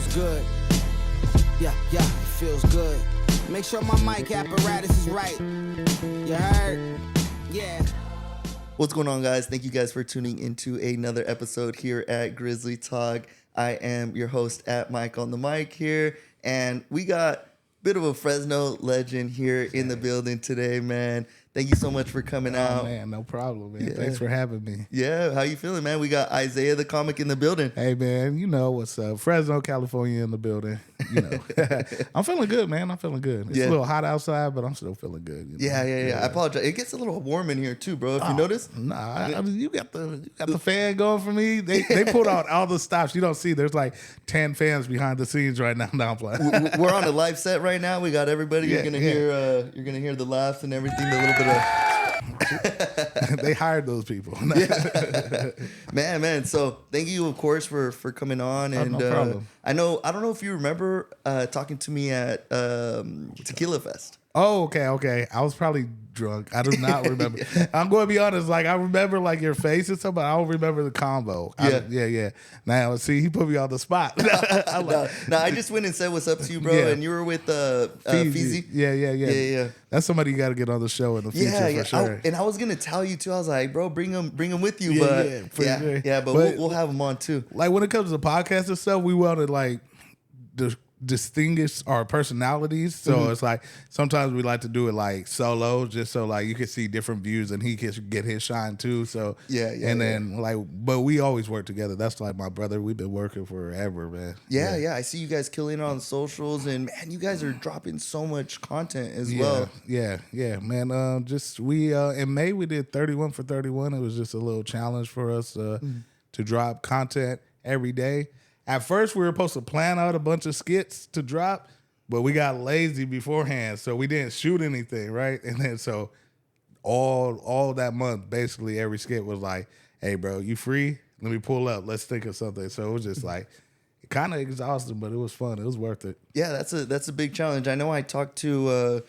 feels good. Yeah, it feels good. Make sure my mic apparatus is right. You heard? Yeah. What's going on, guys? Thank you guys for tuning into another episode here at Grizzly Talk. I am your host at Mike on the mic here, and we got a bit of a Fresno legend here in the building today, man. Thank you so much for coming out. Man, no problem, man. Yeah. Thanks for having me. Yeah, how you feeling, man? We got Isaiah the comic in the building. Hey, man, you know what's up. Fresno, California in the building. You know, I'm feeling good, man. I'm feeling good. It's a little hot outside, but I'm still feeling good. You know? Yeah. I apologize. It gets a little warm in here too, bro. If you notice. Nah, I mean, you got the fan going for me. They pulled out all the stops. You don't see. There's like 10 fans behind the scenes right now. Now I'm playing. We're on a live set right now. We got everybody. You're gonna hear the laughs and everything. The little bit of. They hired those people. man. So thank you, of course, for coming on. And no problem. I don't know if you remember talking to me at Tequila Fest. Oh, okay. I was probably drunk. I do not remember. I'm going to be honest. Like, I remember like your face and stuff, but I don't remember the combo. Yeah. Now, see, he put me on the spot. I just went and said what's up to you, bro. Yeah. And you were with Feezy. Yeah. That's somebody you got to get on the show in the future for sure. And I was going to tell you too. I was like, bro, bring him with you. But we'll have him on too. Like when it comes to podcasts and stuff, we want to like distinguish our personalities, so it's like sometimes we like to do it like solo, just so like you can see different views and he can get his shine too. So then like, but we always work together. That's like my brother. We've been working forever, man. Yeah. I see you guys killing it on socials, and man, you guys are dropping so much content as well. Yeah, man. Just we in May we did 31 for 31. It was just a little challenge for us to drop content every day. At first, we were supposed to plan out a bunch of skits to drop, but we got lazy beforehand, so we didn't shoot anything, right? And then so all that month, basically every skit was like, "Hey, bro, you free? Let me pull up. Let's think of something." So it was just like kind of exhausting, but it was fun. It was worth it. Yeah, that's a big challenge. I know I talked to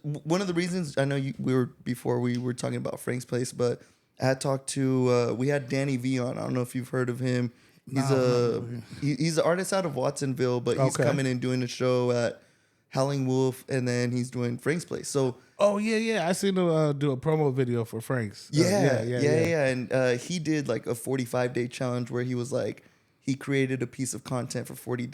one of the reasons I know we were talking about Frank's Place, but I had talked to we had Danny V on. I don't know if you've heard of him. He's an artist out of Watsonville, but he's coming and doing a show at Howling Wolf, and then he's doing Frank's Place. So I seen him do a promo video for Frank's. Yeah. And he did like a 45-day challenge where he was like he created a piece of content for 45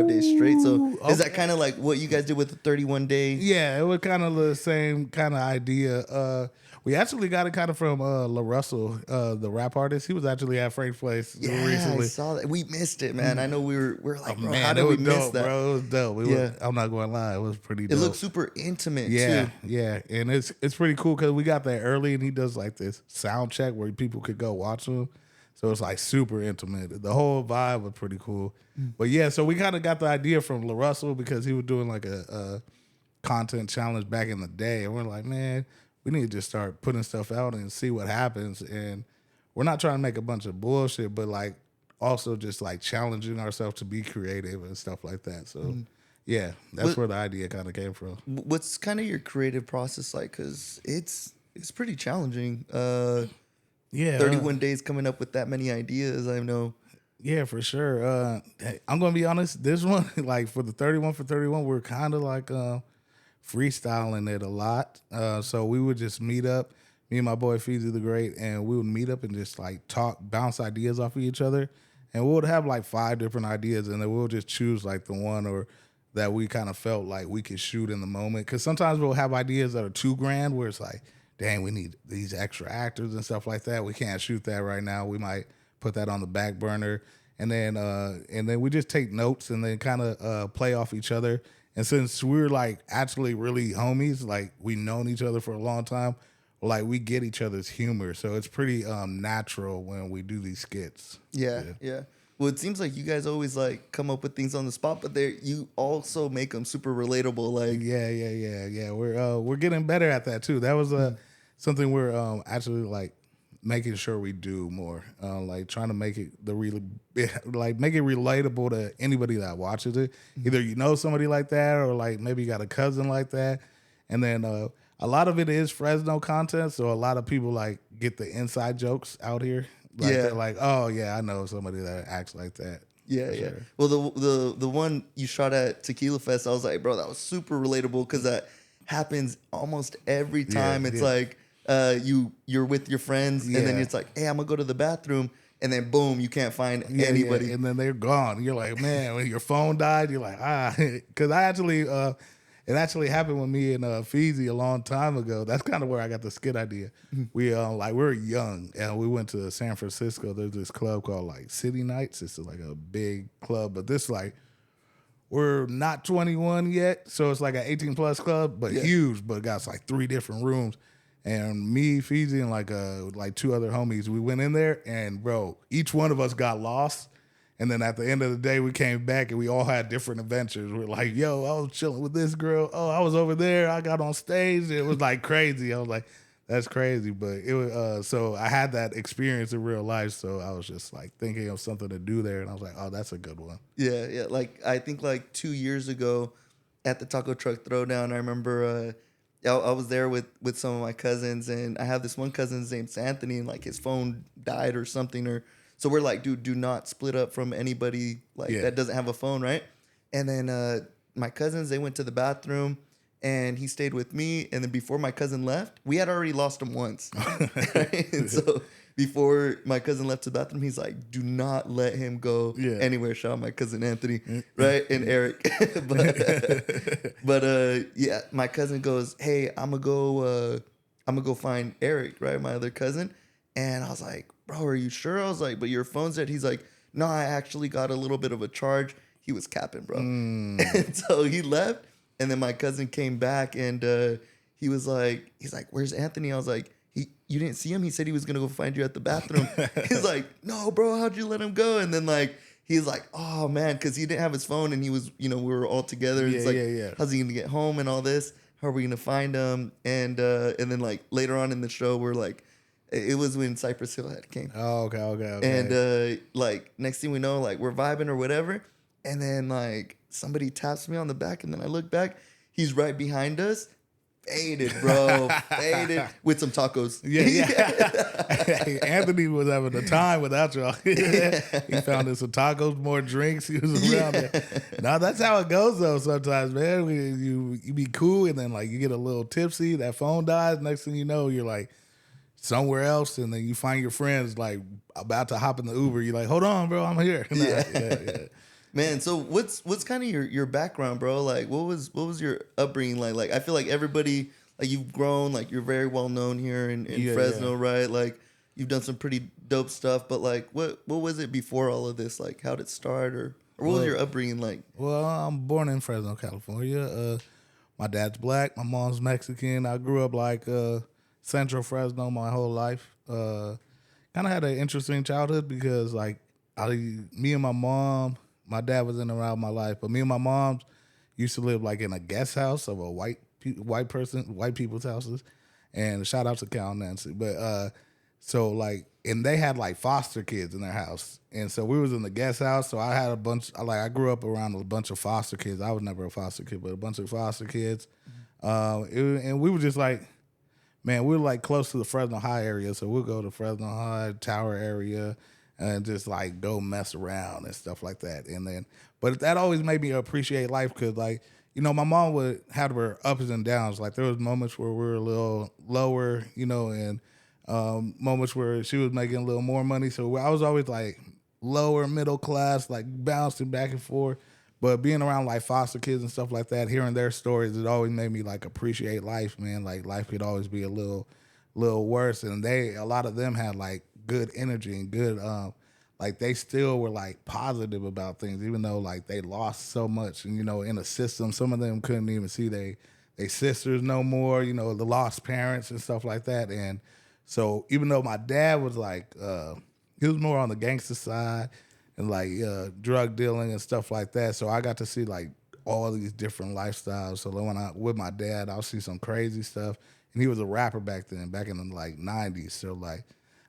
days straight. So is that kind of like what you guys did with the 31 day? Yeah, it was kind of the same kind of idea. We actually got it kind of from La Russell, the rap artist. He was actually at Frank's Place recently. I saw that. We missed it, man. I know we were like, bro, man, how did we miss that? Bro, it was dope. I'm not going to lie. It was pretty dope. It looked super intimate, too. Yeah. And it's pretty cool because we got there early, and he does like this sound check where people could go watch him. So it's like super intimate. The whole vibe was pretty cool. But yeah, so we kind of got the idea from La Russell because he was doing like a content challenge back in the day. And we're like, man, we need to just start putting stuff out and see what happens. And we're not trying to make a bunch of bullshit, but like also just like challenging ourselves to be creative and stuff like that. So yeah, that's where the idea kind of came from. What's kind of your creative process like? Because it's pretty challenging. 31 days coming up with that many ideas, I know. Yeah, for sure. I'm going to be honest, this one, like for the 31 for 31, we're kind of like freestyling it a lot. So we would just meet up, me and my boy Feezy the Great, and we would meet up and just like talk, bounce ideas off of each other. And we would have like 5 different ideas, and then we'll just choose like the one or that we kind of felt like we could shoot in the moment. Because sometimes we'll have ideas that are too grand where it's like, dang, we need these extra actors and stuff like that. We can't shoot that right now. We might put that on the back burner. And then we just take notes and then kind of play off each other. And since we're like actually really homies, like we've known each other for a long time, like we get each other's humor. So it's pretty natural when we do these skits. Yeah. Well, it seems like you guys always like come up with things on the spot, but you also make them super relatable. Like yeah. We're getting better at that too. That was something we're actually like making sure we do more. Like trying to make it make it relatable to anybody that watches it. Either you know somebody like that, or like maybe you got a cousin like that. And then a lot of it is Fresno content, so a lot of people like get the inside jokes out here. Like, they're like, oh yeah, I know somebody that acts like that. Yeah, yeah. Well, the one you shot at Tequila Fest, I was like, bro, that was super relatable because that happens almost every time. It's like you're with your friends and then it's like, hey, I'm gonna go to the bathroom, and then boom, you can't find anybody, and then they're gone. You're like, man, when your phone died, you're like, because I actually. It actually happened with me and Fiji a long time ago. That's kind of where I got the skit idea. We were young and we went to San Francisco. There's this club called like City Nights. It's like a big club, but this like we're not 21 yet, so it's like an 18 plus club, but huge. But it got like 3 different rooms. And me, Fiji, and like 2 other homies, we went in there, and bro, each one of us got lost. And then at the end of the day, we came back and we all had different adventures. We're like, yo, I was chilling with this girl. Oh, I was over there. I got on stage. It was like crazy. I was like, that's crazy. But it was so I had that experience in real life. So I was just like thinking of something to do there. And I was like, oh, that's a good one. Yeah, yeah. Like I think like 2 years ago at the taco truck throwdown, I remember I was there with some of my cousins, and I have this one cousin, his name's Anthony, and like his phone died or something. So we're like, dude, do not split up from anybody that doesn't have a phone, right? And then my cousins, they went to the bathroom, and he stayed with me. And then before my cousin left, we had already lost him once. Right? And so before my cousin left to the bathroom, he's like, do not let him go anywhere. Shout out my cousin Anthony, right? And Eric. but yeah, my cousin goes, hey, I'm gonna go find Eric, right? My other cousin. And I was like, bro, are you sure? I was like, but your phone's dead. He's like, no, I actually got a little bit of a charge. He was capping, bro. And so he left. And then my cousin came back, and he's like, where's Anthony? I was like, you didn't see him? He said he was going to go find you at the bathroom. He's like, no, bro, how'd you let him go? And then like, he's like, oh man, because he didn't have his phone, and he was, we were all together. And it's like, how's he going to get home and all this? How are we going to find him? And then like later on in the show, we're like, it was when Cypress Hill had came. Oh, okay. And like next thing we know, like we're vibing or whatever. And then like somebody taps me on the back, and then I look back. He's right behind us. Faded, bro. Faded with some tacos. Yeah. Anthony was having a time without y'all. He found us some tacos, more drinks. He was around there. Now that's how it goes though. Sometimes, man, you be cool, and then like you get a little tipsy. That phone dies. Next thing you know, you're like somewhere else, and then you find your friends like about to hop in the Uber. You're like, hold on, bro, I'm here. Yeah. Man, so what's kind of your background, bro? Like, what was your upbringing like? Like, I feel like everybody, like, you've grown, like, you're very well known here in Fresno, right? Like, you've done some pretty dope stuff, but like, what was it before all of this? Like, how did it start, or what was your upbringing like? Well, I'm born in Fresno, California. My dad's black, my mom's Mexican. I grew up like Central Fresno my whole life. Kind of had an interesting childhood because like me and my mom. My dad was in and around my life, but me and my mom used to live like in a guest house of a white people's houses. And shout out to Cal Nancy. But so like, and they had like foster kids in their house. And so we was in the guest house. So I had I grew up around a bunch of foster kids. I was never a foster kid, but a bunch of foster kids. And we were just like, man, we were like close to the Fresno High area. So we'll go to Fresno High, Tower area, and just like go mess around and stuff like that. And then, but that always made me appreciate life because like, my mom would have her ups and downs. Like there was moments where we were a little lower, and moments where she was making a little more money. So I was always like lower middle class, like bouncing back and forth. But being around like foster kids and stuff like that, hearing their stories, it always made me like appreciate life, man. Like life could always be a little worse. And a lot of them had like good energy and good like they still were like positive about things even though like they lost so much and in a system some of them couldn't even see they sisters no more, the lost parents and stuff like that. And so even though my dad was like he was more on the gangster side and like drug dealing and stuff like that, so I got to see like all these different lifestyles. So when I with my dad, I'll see some crazy stuff, and he was a rapper back then, back in the like 90s. So like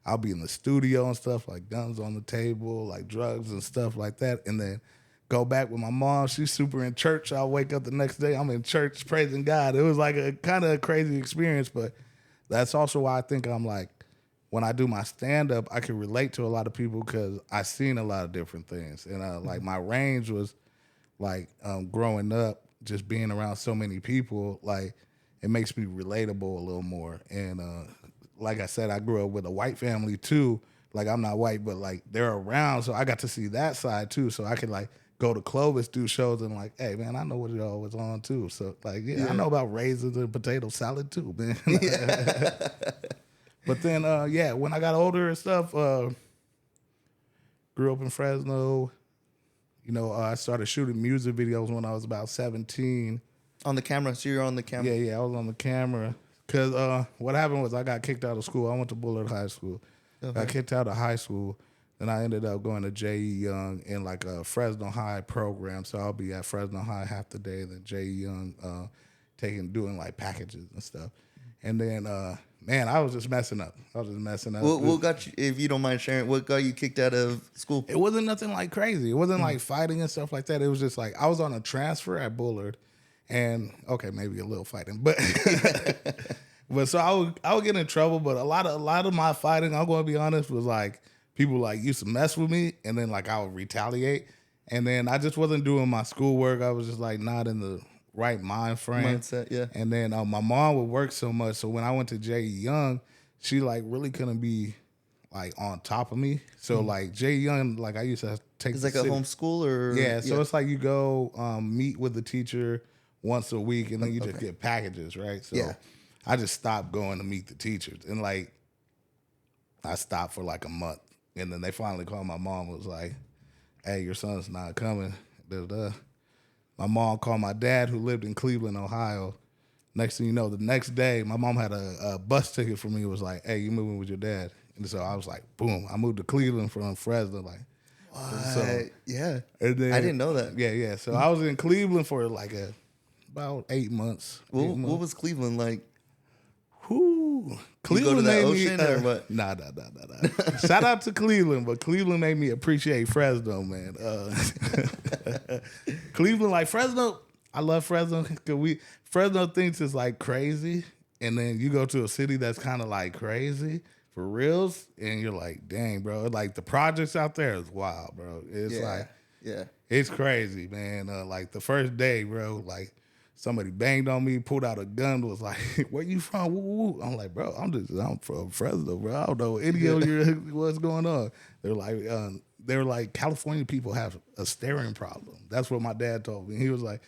I'll be in the studio and stuff, like guns on the table, like drugs and stuff like that. And then go back with my mom. She's super in church. I'll wake up the next day, I'm in church praising God. It was like a kind of a crazy experience, but that's also why I think I'm like when I do my stand up, I can relate to a lot of people because I seen a lot of different things, and like my range was like growing up, just being around so many people, like it makes me relatable a little more. And like I said, I grew up with a white family too. Like I'm not white, but like they're around, so I got to see that side too. So I could like go to Clovis, do shows, and like, hey man, I know what y'all was on too. So like, yeah, I know about raisins and potato salad too, man. But then, yeah, when I got older and stuff, grew up in Fresno. You know, I started shooting music videos when I was about 17. On the camera, so you're on the camera. Yeah, I was on the camera. Because what happened was I got kicked out of school. I went to Bullard High School. Okay. Got kicked out of high school. Then I ended up going to J.E. Young in like a Fresno High program. So I'll be at Fresno High half the day, then J.E. Young doing like packages and stuff. And then, man, I was just messing up. What got you, if you don't mind sharing, what got you kicked out of school? It wasn't nothing like crazy. It wasn't like fighting and stuff like that. It was just like I was on a transfer at Bullard, and okay, maybe a little fighting, but so I would get in trouble. But a lot of my fighting, I'm going to be honest, was like people like used to mess with me, and then like I would retaliate, and then I just wasn't doing my schoolwork. I was just like not in the right Mindset, yeah. And then my mom would work so much, so when I went to J.E. Young, she like really couldn't be like on top of me. So like J.E. Young, like I used to take. It's like a homeschool or yeah. So it's like you go meet with the teacher once a week, and then you just get packages, right? So I just stopped going to meet the teachers, and like I stopped for like a month, and then they finally called my mom. And was like, "Hey, your son's not coming." My mom called my dad, who lived in Cleveland, Ohio. Next thing you know, the next day, my mom had a bus ticket for me. It was like, hey, you moving with your dad? And so I was like, boom. I moved to Cleveland from Fresno. Like, what? So, Yeah. And then, I didn't know that. Yeah. So I was in Cleveland for like about 8 months. What was Cleveland like? Whoo. Cleveland made ocean me, or what? Nah. Shout out to Cleveland, but Cleveland made me appreciate Fresno, man. Cleveland, like Fresno, I love Fresno because Fresno thinks it's like crazy, and then you go to a city that's kind of like crazy for reals, and you're like, dang, bro, like the projects out there is wild, bro. It's it's crazy, man. Like the first day, bro, like somebody banged on me, pulled out a gun, was like, where you from? Woo, woo. I'm like, bro, I'm from Fresno, bro. I don't know any of you what's going on. They were like, California people have a staring problem. That's what my dad told me. He was like,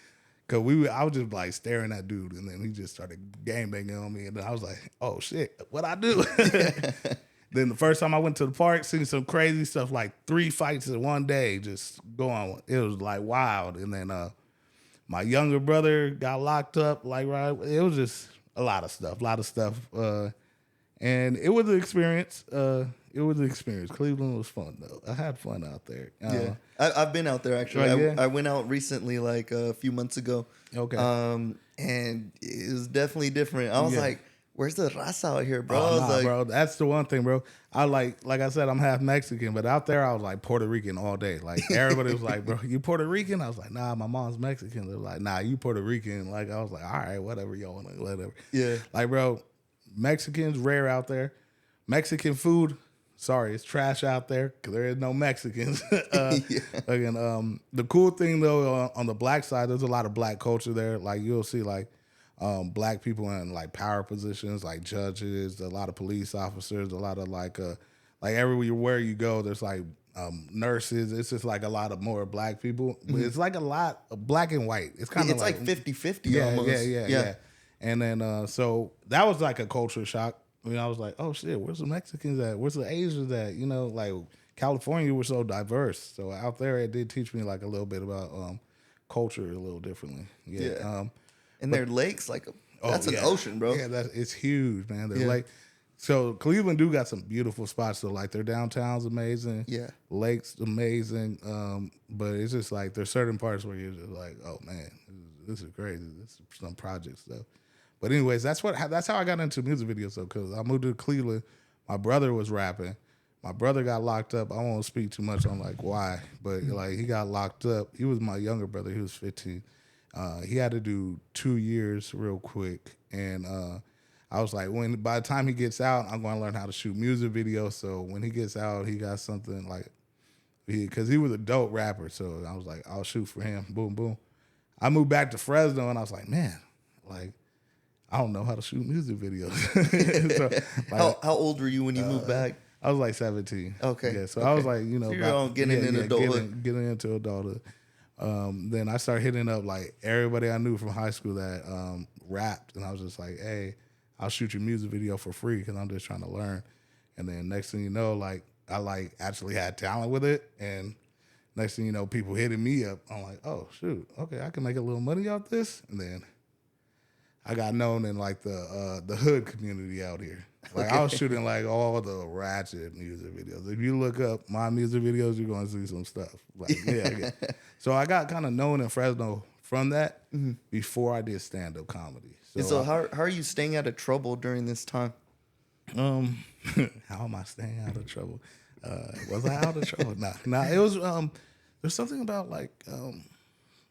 cause I was just like staring at dude, and then he just started gangbanging on me, and then I was like, oh shit, what I do? Then the first time I went to the park, seen some crazy stuff, like 3 fights in one day, just going. It was like wild, and then my younger brother got locked up. Like, right, it was just a lot of stuff. And it was an experience. Cleveland was fun, though. I had fun out there. Yeah. I've been out there, actually. Right, yeah? I went out recently, like a few months ago. Okay. And it was definitely different. I was like, where's the raza out here, bro? Oh, I was like, bro, that's the one thing, bro. I like I said, I'm half Mexican, but out there I was like Puerto Rican all day. Like everybody was like, bro, you Puerto Rican? I was like, nah, my mom's Mexican. They were like, nah, you Puerto Rican. Like I was like, all right, whatever y'all want to, whatever. Yeah. Like, bro, Mexicans rare out there. Mexican food, sorry, it's trash out there because there is no Mexicans. Again, the cool thing though, on the black side, there's a lot of black culture there. Like you'll see like black people in like power positions, like judges, a lot of police officers, a lot of like everywhere you go, there's like nurses. It's just like a lot of more black people. But it's like a lot of black and white. It's kind of it's like 50-50 almost. Yeah. And then so that was like a culture shock. I mean, I was like, oh shit, where's the Mexicans at? Where's the Asians at? You know, like California, we're so diverse. So out there, it did teach me like a little bit about culture a little differently. Yeah. And their lakes, like that's an ocean, bro. Yeah, it's huge, man. They're like, so Cleveland do got some beautiful spots. So like their downtown's amazing. Yeah. Lakes amazing. But it's just like there's certain parts where you're just like, oh man, this is crazy. This is some project stuff. But anyways, that's how I got into music videos though, because I moved to Cleveland. My brother was rapping. My brother got locked up. I won't speak too much on like why, but like he got locked up. He was my younger brother. He was 15. He had to do 2 years real quick, and I was like, by the time he gets out, I'm going to learn how to shoot music videos. So when he gets out, he got something like, because he was a dope rapper. So I was like, I'll shoot for him. Boom, boom. I moved back to Fresno and I was like, man, like, I don't know how to shoot music videos. So, like, how old were you when you moved back? I was like 17. Okay. Yeah, so okay. I was like, you know, so you're all getting into adulthood. Getting into adulthood. Then I started hitting up like everybody I knew from high school that rapped. And I was just like, hey, I'll shoot your music video for free because I'm just trying to learn. And then next thing you know, like I like actually had talent with it. And next thing you know, people hitting me up. I'm like, oh shoot, okay, I can make a little money off this. And then I got known in like the hood community out here. Like I was shooting like all the ratchet music videos. If you look up my music videos, you're gonna see some stuff. Like yeah. So I got kind of known in Fresno from that before I did stand up comedy. So how are you staying out of trouble during this time? How am I staying out of trouble? Was I out of trouble? Nah. It was there's something about like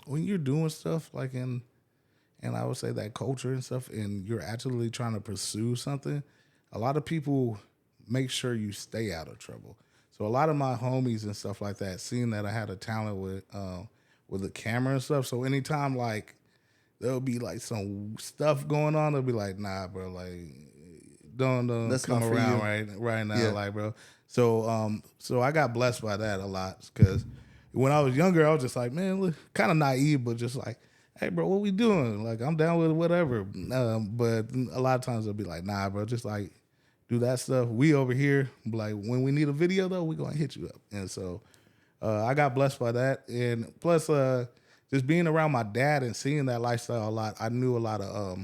when you're doing stuff like and I would say that culture and stuff, and you're actually trying to pursue something. A lot of people make sure you stay out of trouble. So a lot of my homies and stuff like that, seeing that I had a talent with the camera and stuff. So anytime like there'll be like some stuff going on, they'll be like, nah, bro, like don't That's come not for around you. right now, Yeah. like bro. So so I got blessed by that a lot because when I was younger, I was just like, man, look, kind of naive, but just like, hey, bro, what we doing? Like, I'm down with whatever. But a lot of times they'll be like, nah, bro, just like do that stuff. We over here, like when we need a video though, we gonna hit you up. And so I got blessed by that. And plus, just being around my dad and seeing that lifestyle a lot, I knew a lot of,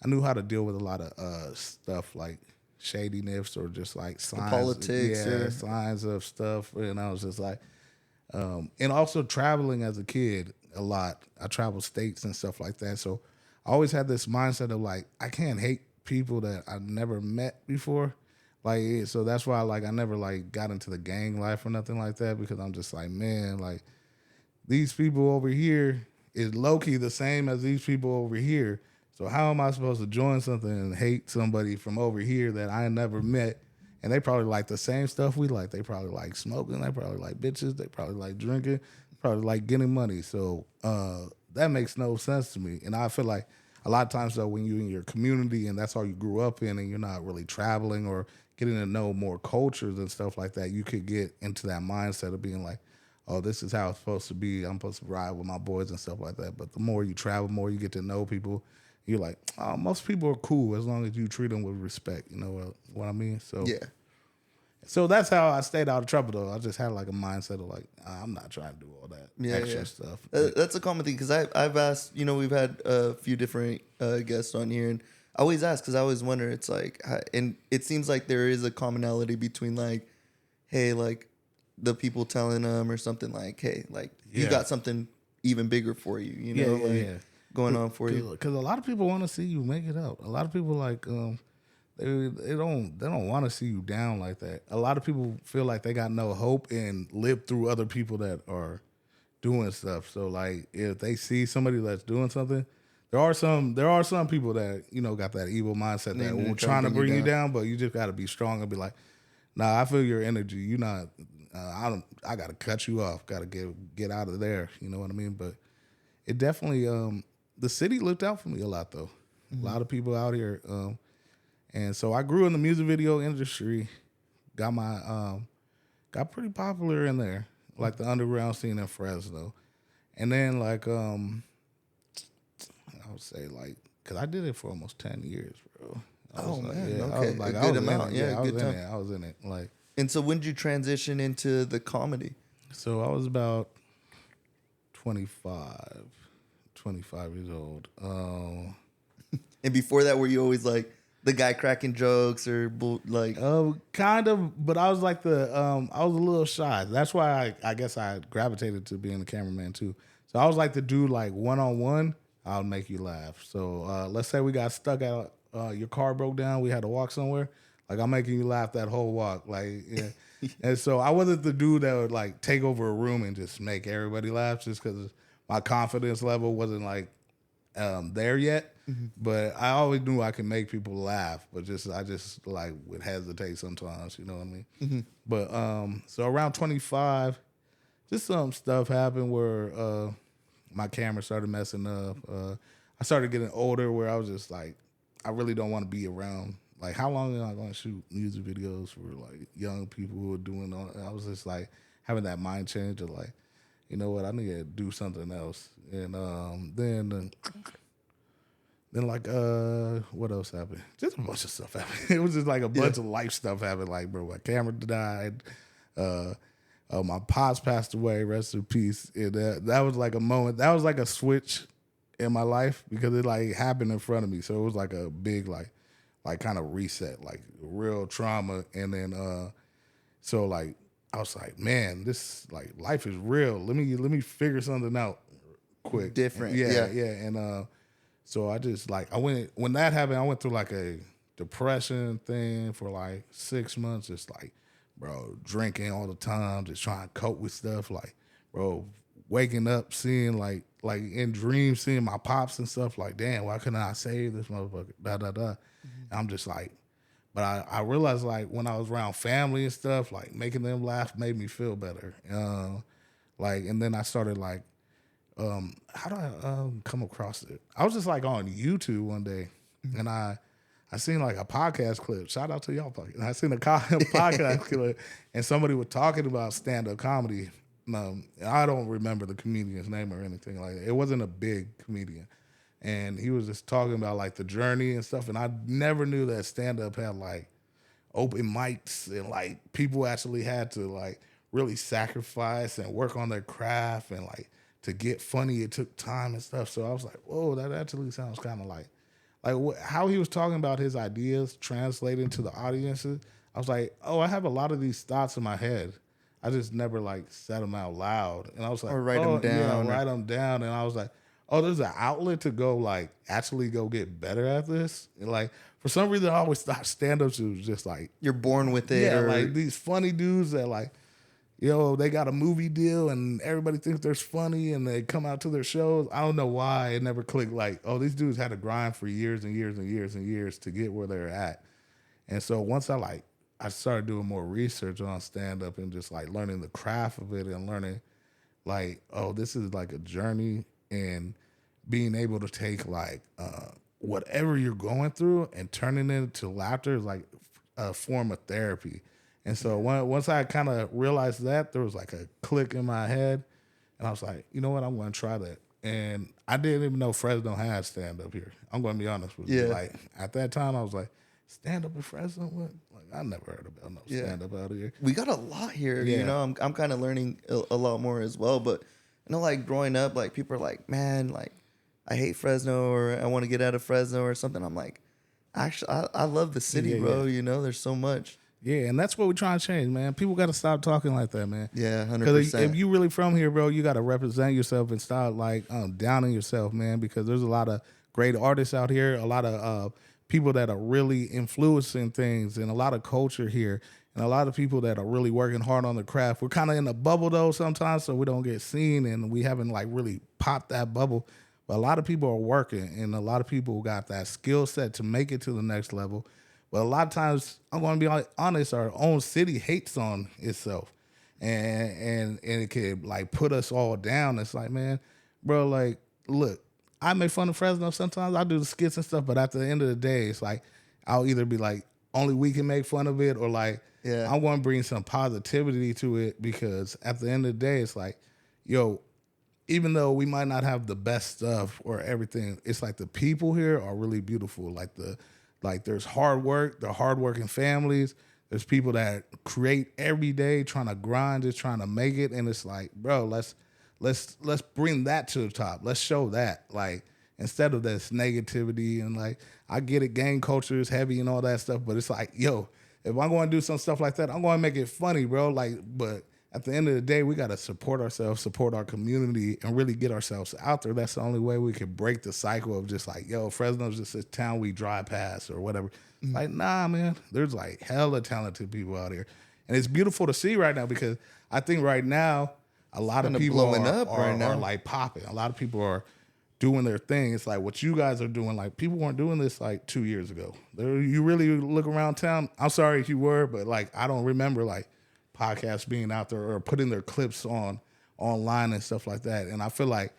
I knew how to deal with a lot of stuff like shadiness or just like signs, politics, signs of stuff. And I was just like, and also traveling as a kid a lot. I traveled states and stuff like that. So I always had this mindset of like, I can't hate people that I never met before. Like, so that's why like I never like got into the gang life or nothing like that, because I'm just like, man, like these people over here is low-key the same as these people over here. So how am I supposed to join something and hate somebody from over here that I never met? And they probably like the same stuff we like. They probably like smoking. They probably like bitches. They probably like drinking. Probably like getting money. So that makes no sense to me. And I feel like a lot of times though, when you're in your community and that's all you grew up in and you're not really traveling or getting to know more cultures and stuff like that, you could get into that mindset of being like, oh, this is how it's supposed to be. I'm supposed to ride with my boys and stuff like that. But the more you travel, more you get to know people. You're like, oh, most people are cool as long as you treat them with respect. You know what I mean? So Yeah. So that's how I stayed out of trouble, though. I just had like a mindset of like, I'm not trying to do all that extra stuff. That's a common thing because I've asked, you know, we've had a few different guests on here, and I always ask because I always wonder, it's like, and it seems like there is a commonality between like, hey, like the people telling them or something like, hey, like you got something even bigger for you, you know, going on for you. Because a lot of people want to see you make it out. A lot of people like they don't want to see you down like that. A lot of people feel like they got no hope and live through other people that are doing stuff. So like if they see somebody that's doing something, there are some people that, you know, got that evil mindset that will trying to bring you down, but you just got to be strong and be like, nah, I feel your energy. You not I got to cut you off. Got to get out of there. You know what I mean? But it definitely the city looked out for me a lot though. A lot of people out here and so I grew in the music video industry, got my got pretty popular in there, like the underground scene in Fresno. And then like I would say like, cause I did it for almost 10 years, bro. Okay, a good amount. Yeah, good time. I was in it. Like, and so when did you transition into the comedy? So I was about 25 years old. And before that, were you always like the guy cracking jokes or like? Kind of, but I was like I was a little shy. That's why I guess I gravitated to being the cameraman too. So I was like the dude, like one-on-one, I'll make you laugh. So let's say we got stuck out, your car broke down, we had to walk somewhere. Like I'm making you laugh that whole walk. Like, yeah. And so I wasn't the dude that would like take over a room and just make everybody laugh just because my confidence level wasn't like there yet. But I always knew I could make people laugh, but I just like would hesitate sometimes, you know what I mean? But so around 25, just some stuff happened where my camera started messing up. I started getting older where I was just like, I really don't want to be around. Like, how long am I going to shoot music videos for like young people who are doing all that? I was just like having that mind change of like, you know what, I need to do something else. And then like what else happened? Just a bunch of stuff happened. It was just like a bunch of life stuff happened. Like, bro, my camera died. My pops passed away, rest in peace. And that was like a moment. That was like a switch in my life because it like happened in front of me. So it was like a big like kind of reset, like real trauma. And then so like I was like, man, this like life is real. Let me figure something out quick. Different. Yeah. And so I just like when that happened, I went through like a depression thing for like 6 months. Just like, bro, drinking all the time, just trying to cope with stuff. Like, bro, waking up, seeing like in dreams, seeing my pops and stuff. Like, damn, why couldn't I save this motherfucker? And I'm just like, but I realized like when I was around family and stuff, like making them laugh made me feel better. Like, and then I started like, how do I come across it? I was just like on YouTube one day, and I seen like a podcast clip. Shout out to y'all. And I seen a podcast clip, and somebody was talking about stand-up comedy. I don't remember the comedian's name or anything like that. It wasn't a big comedian. And he was just talking about like the journey and stuff. And I never knew that stand-up had like open mics and like people actually had to like really sacrifice and work on their craft and like to get funny. It took time and stuff. So I was like, whoa, that actually sounds kind of like how he was talking about his ideas translating to the audiences. I was like, oh, I have a lot of these thoughts in my head. I just never like said them out loud. And I was like, Or write them down. Yeah, write them down. And I was like, oh, there's an outlet to go like actually go get better at this. And like for some reason, I always thought stand-ups was just like You're born with it. yeah, or like these funny dudes that like, yo, they got a movie deal and everybody thinks they're funny and they come out to their shows. I don't know why it never clicked. Like, oh, these dudes had to grind for years and years and years and years to get where they're at. And so once I started doing more research on stand-up and just like learning the craft of it and learning like, oh, this is like a journey, and being able to take like whatever you're going through and turning it into laughter is like a form of therapy. And so once I kind of realized that, there was like a click in my head, and I was like, you know what, I'm going to try that. And I didn't even know Fresno had stand-up here. I'm going to be honest with you. Like at that time, I was like, stand-up in Fresno? What? Like I never heard about no stand-up out here. We got a lot here. You know, I'm kind of learning a lot more as well. But you know, like growing up, like people are like, man, like I hate Fresno, or I want to get out of Fresno or something. I'm like, actually, I love the city, bro. You know, there's so much. Yeah, and that's what we're trying to change, man. People got to stop talking like that, man. Yeah, 100%. Because if you really from here, bro, you got to represent yourself and stop like downing yourself, man. Because there's a lot of great artists out here, a lot of people that are really influencing things, and a lot of culture here, and a lot of people that are really working hard on the craft. We're kind of in a bubble though sometimes, so we don't get seen, and we haven't like really popped that bubble. But a lot of people are working, and a lot of people got that skill set to make it to the next level. But a lot of times, I'm going to be honest, our own city hates on itself, and it could like put us all down. It's like, man, bro, like, look, I make fun of Fresno sometimes. I do the skits and stuff, but at the end of the day, it's like I'll either be like, only we can make fun of it, or like, I want to bring some positivity to it, because at the end of the day, it's like, yo, even though we might not have the best stuff or everything, it's like the people here are really beautiful. Like there's hard work, they're hardworking families. There's people that create every day, trying to grind, just trying to make it. And it's like, bro, let's bring that to the top. Let's show that. Like, instead of this negativity, and like, I get it, gang culture is heavy and all that stuff, but it's like, yo, if I'm going to do some stuff like that, I'm going to make it funny, bro. Like, but at the end of the day, we got to support ourselves, support our community, and really get ourselves out there. That's the only way we can break the cycle of just like, yo, Fresno's just a town we drive past or whatever. Like, nah, man, there's like hella talented people out here. And it's beautiful to see right now, because I think right now, a lot of people are like popping. A lot of people are doing their thing. It's like what you guys are doing. Like people weren't doing this like 2 years ago. You really look around town. I'm sorry if you were, but like I don't remember like podcasts being out there or putting their clips online and stuff like that. And I feel like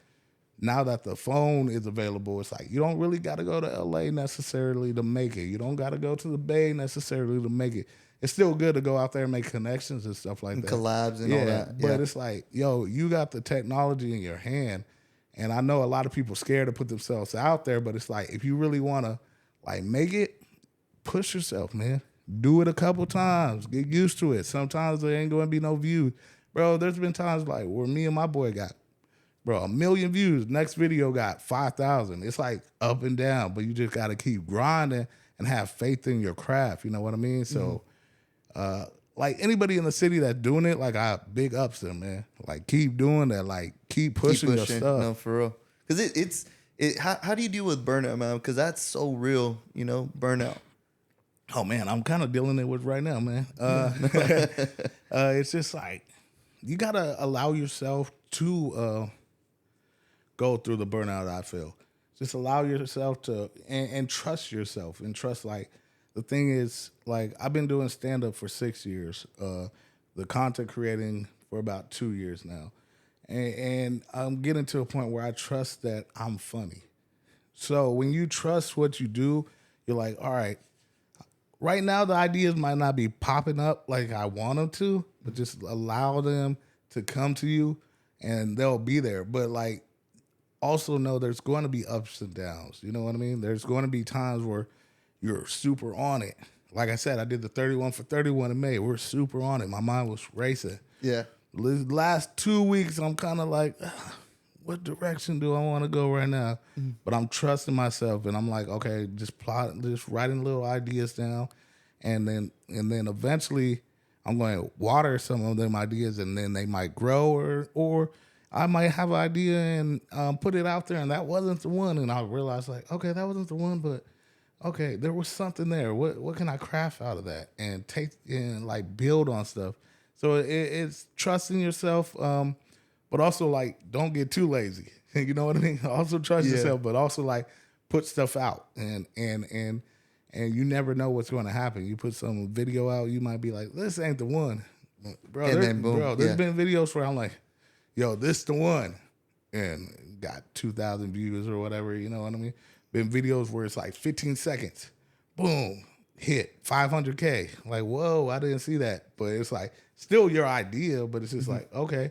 now that the phone is available, it's like you don't really got to go to LA necessarily to make it. You don't got to go to the Bay necessarily to make it. It's still good to go out there and make connections and stuff like and that. collabs and all that. But it's like, yo, you got the technology in your hand. And I know a lot of people scared to put themselves out there, but it's like if you really want to like make it, push yourself, man. Do it a couple times. Get used to it. Sometimes there ain't going to be no views. Bro, there's been times like where me and my boy got, 1 million views. Next video got 5,000. It's like up and down, but you just got to keep grinding and have faith in your craft. You know what I mean? So, like anybody in the city that's doing it, like I big ups them, man. Like keep doing that. Like keep pushing your stuff. No, for real. Because how do you deal with burnout, man? Because that's so real, you know, burnout. Oh man, I'm kind of dealing it with right now, man. It's just like you gotta allow yourself to go through the burnout. I feel just allow yourself to and trust yourself and trust. Like the thing is, like I've been doing stand up for 6 years. The content creating for about 2 years now, and I'm getting to a point where I trust that I'm funny. So when you trust what you do, you're like, all right. Right now, the ideas might not be popping up like I want them to, but just allow them to come to you and they'll be there. But like, also know there's going to be ups and downs. You know what I mean? There's going to be times where you're super on it. Like I said, I did the 31 for 31 in May. We're super on it. My mind was racing. Yeah. The last 2 weeks, I'm kind of like, what direction do I want to go right now? But I'm trusting myself, and I'm like, okay, just writing little ideas down, and then eventually I'm going to water some of them ideas, and then they might grow, or I might have an idea and put it out there, and that wasn't the one, and I'll realize like, okay, that wasn't the one, but okay, there was something there. What can I craft out of that and take and like build on stuff? So it's trusting yourself. But also, like, don't get too lazy. You know what I mean? Also trust yourself, but also, like, put stuff out. And you never know what's going to happen. You put some video out, you might be like, this ain't the one. Bro, And then boom. There's been videos where I'm like, yo, this the one. And got 2,000 views or whatever, you know what I mean? Been videos where it's like 15 seconds. Boom. Hit 500K. Like, whoa, I didn't see that. But it's like, still your idea, but it's just like, okay.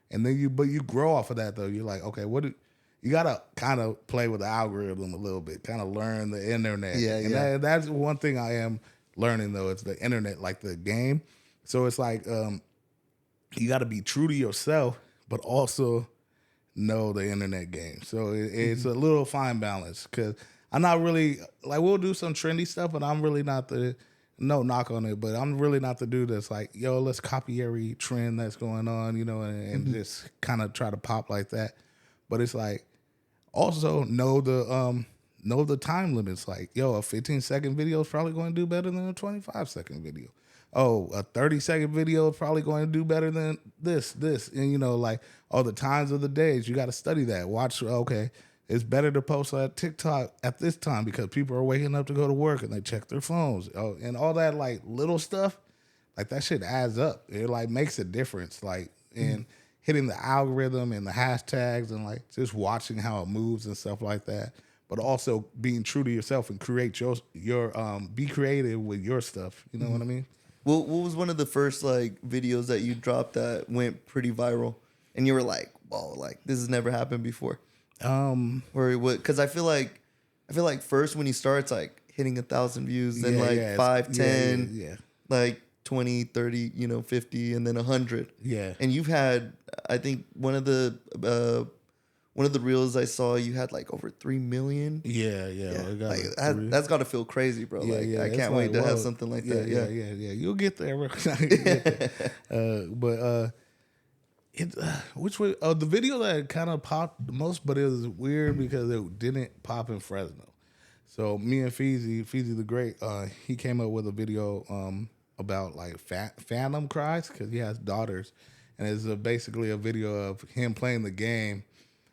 And then you grow off of that though. You're like, okay, you gotta kind of play with the algorithm a little bit, kind of learn the internet. And that's one thing I am learning though. It's the internet, like the game. So it's like you got to be true to yourself, but also know the internet game. So it's a little fine balance because I'm not really like we'll do some trendy stuff, but I'm really not no knock on it, but I'm really not the dude that's like, yo, let's copy every trend that's going on, you know, and just kind of try to pop like that. But it's like also know the time limits. Like, yo, a 15-second video is probably going to do better than a 25-second video. Oh, a 30-second video is probably going to do better than this. And, you know, like, the times of the days, you got to study that. Watch, okay, it's better to post on TikTok at this time because people are waking up to go to work and they check their phones. Oh, and all that, like, little stuff, like, that shit adds up. It, like, makes a difference, like, in hitting the algorithm and the hashtags and, like, just watching how it moves and stuff like that. But also being true to yourself and create your be creative with your stuff. You know what I mean? Well, what was one of the first like videos that you dropped that went pretty viral, and you were like, "Whoa, like this has never happened before." Or what? Because I feel like first when you start, it's like hitting 1,000 views, then 5, 10, like 20, 30, 50, and then 100. Yeah. And you've had, I think one of the reels I saw, you had like over 3 million. Yeah. Like that's got to feel crazy, bro. I can't wait to have something like that. Yeah. You'll get there. Which way? The video that kind of popped the most, but it was weird because it didn't pop in Fresno. So me and Feezy the Great, he came up with a video about like phantom cries because he has daughters, and it's basically a video of him playing the game.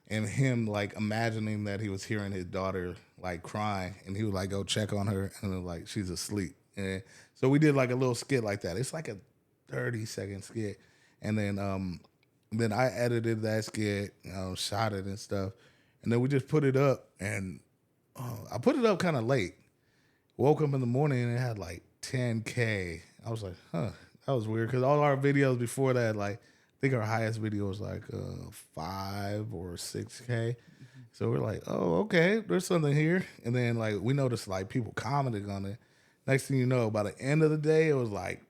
and him like imagining that he was hearing his daughter like crying, and he would like go check on her, and then, like she's asleep. And so we did like a little skit like that. It's like a 30-second skit, and then I edited that skit, shot it and stuff, and then we just put it up. And I put it up kind of late. Woke up in the morning and it had like 10K. I was like, huh, that was weird, because all our videos before that, like I think our highest video was like 5 or 6K. So we're like, oh, okay, there's something here. And then like we noticed like people commenting on it. Next thing you know, by the end of the day, it was like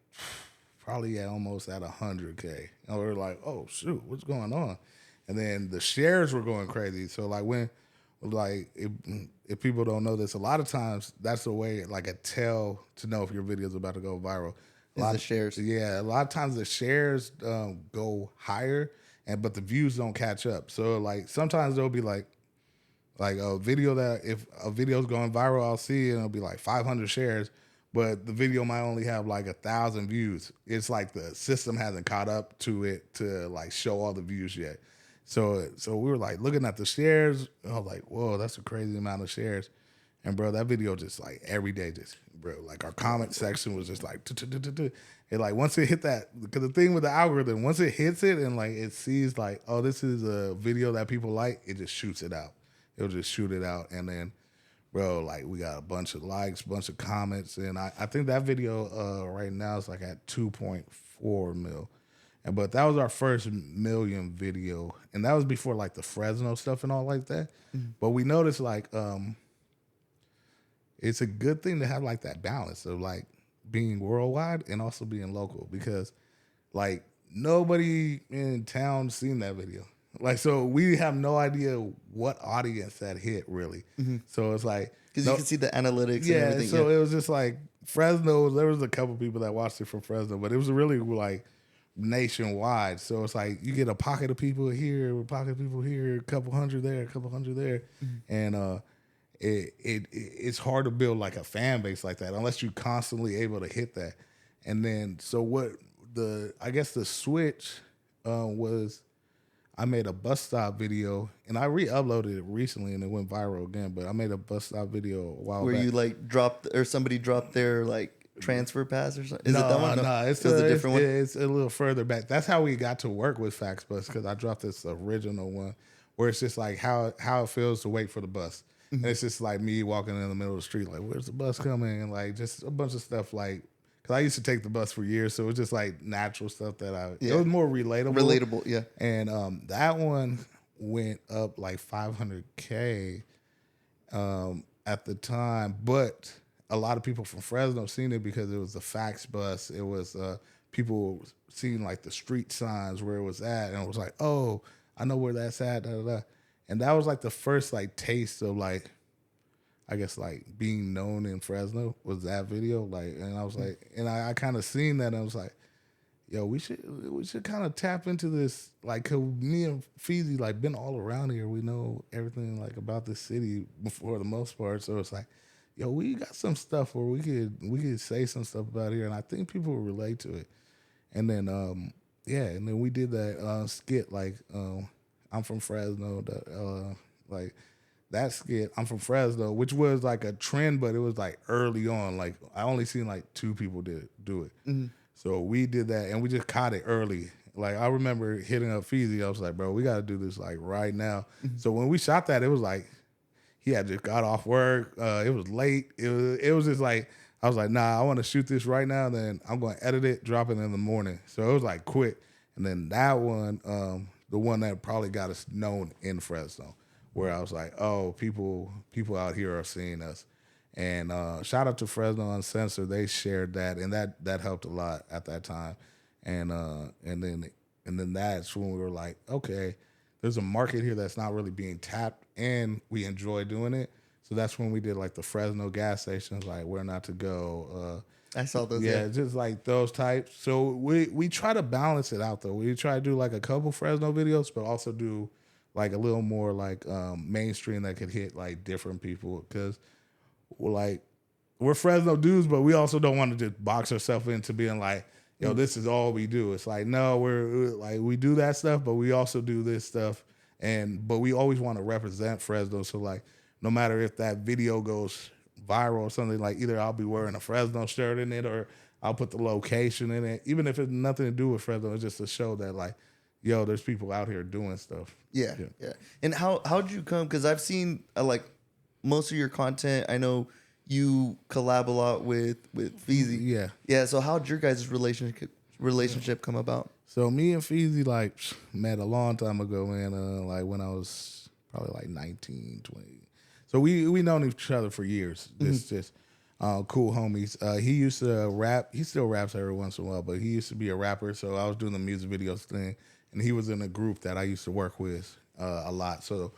probably almost at 100K. And we were like, oh shoot, what's going on? And then the shares were going crazy. So like when, like if people don't know this, a lot of times that's the way, like a tell to know if your video is about to go viral. A lot of shares. Yeah, a lot of times the shares go higher, but the views don't catch up. So like sometimes there'll be like a video that if a video's going viral, I'll see and it'll be like 500 shares, but the video might only have like 1,000 views. It's like the system hasn't caught up to it to like show all the views yet. So we were like looking at the shares. I was like, whoa, that's a crazy amount of shares. And bro, that video just like every day, just bro, like our comment section was just like, and like once it hit that, because the thing with the algorithm, once it hits it and like it sees like, oh, this is a video that people like, it just shoots it out. It'll just shoot it out, and then, bro, like we got a bunch of likes, bunch of comments, and I think that video right now is like at 2.4 mil. But that was our first million video, and that was before like the Fresno stuff and all like that. Mm-hmm. But we noticed like it's a good thing to have like that balance of like being worldwide and also being local, because like nobody in town seen that video. Like, so we have no idea what audience that hit really. Mm-hmm. So it's like, because you can see the analytics. Yeah, and everything. So it was just like Fresno. There was a couple people that watched it from Fresno, but it was really like nationwide. So it's like you get a pocket of people here, a pocket of people here, a couple hundred there, a couple hundred there, and it's hard to build like a fan base like that unless you're constantly able to hit that. And then so what I guess the switch was, I made a bus stop video, and I re-uploaded it recently, and it went viral again. But I made a bus stop video a while where back. you like dropped, or somebody dropped their like transfer pass or something. Is it that one? No, it's a different one. It's a little further back. That's how we got to work with FaxBus, because I dropped this original one where it's just like how it feels to wait for the bus. Mm-hmm. And it's just like me walking in the middle of the street, like, where's the bus coming? And like just a bunch of stuff like. Because I used to take the bus for years, so it was just like natural stuff that it was more relatable. Relatable, yeah. And that one went up like 500K at the time, but a lot of people from Fresno seen it because it was the fax bus. It was people seeing like the street signs where it was at, and it was like, oh, I know where that's at, da, da, da. And that was like the first like taste of like, I guess like being known in Fresno was that video. Like, and I was like, and I kind of seen that, and I was like, yo, we should kind of tap into this. Like, 'cause me and Feezy like been all around here. We know everything like about the city for the most part. So it's like, yo, we got some stuff where we could say some stuff about here, and I think people will relate to it. And then and then we did that skit like I'm from Fresno, like. That skit, I'm from Fresno, which was like a trend, but it was like early on. Like I only seen like 2 people do it. Mm-hmm. So we did that, and we just caught it early. Like I remember hitting up Feezy. I was like, bro, we got to do this like right now. Mm-hmm. So when we shot that, it was like he had just got off work. It was late. It was just like, I was like, nah, I want to shoot this right now. Then I'm going to edit it, drop it in the morning. So it was like quick. And then that one, the one that probably got us known in Fresno, where I was like, oh, people out here are seeing us. And shout out to Fresno Uncensored. They shared that, and that helped a lot at that time. And then that's when we were like, okay, there's a market here that's not really being tapped, and we enjoy doing it. So that's when we did like the Fresno gas stations, like Where Not to Go. I saw those. Yeah, just like those types. So we try to balance it out though. We try to do like a couple Fresno videos, but also do like a little more like mainstream that could hit like different people, because we're Fresno dudes, but we also don't want to just box ourselves into being like, yo, this is all we do. It's like, no, we're like, we do that stuff, but we also do this stuff But we always want to represent Fresno. So like, no matter if that video goes viral or something, like either I'll be wearing a Fresno shirt in it or I'll put the location in it, even if it's nothing to do with Fresno. It's just to show that like, yo, there's people out here doing stuff. Yeah. And how'd you come? Because I've seen like most of your content. I know you collab a lot with Feezy. Yeah. So how'd your guys' relationship come about? So me and Feezy like met a long time ago, man. Like when I was probably like 19, 20. So we known each other for years. Just cool homies. He used to rap. He still raps every once in a while, but he used to be a rapper. So I was doing the music videos thing, and he was in a group that I used to work with a lot. So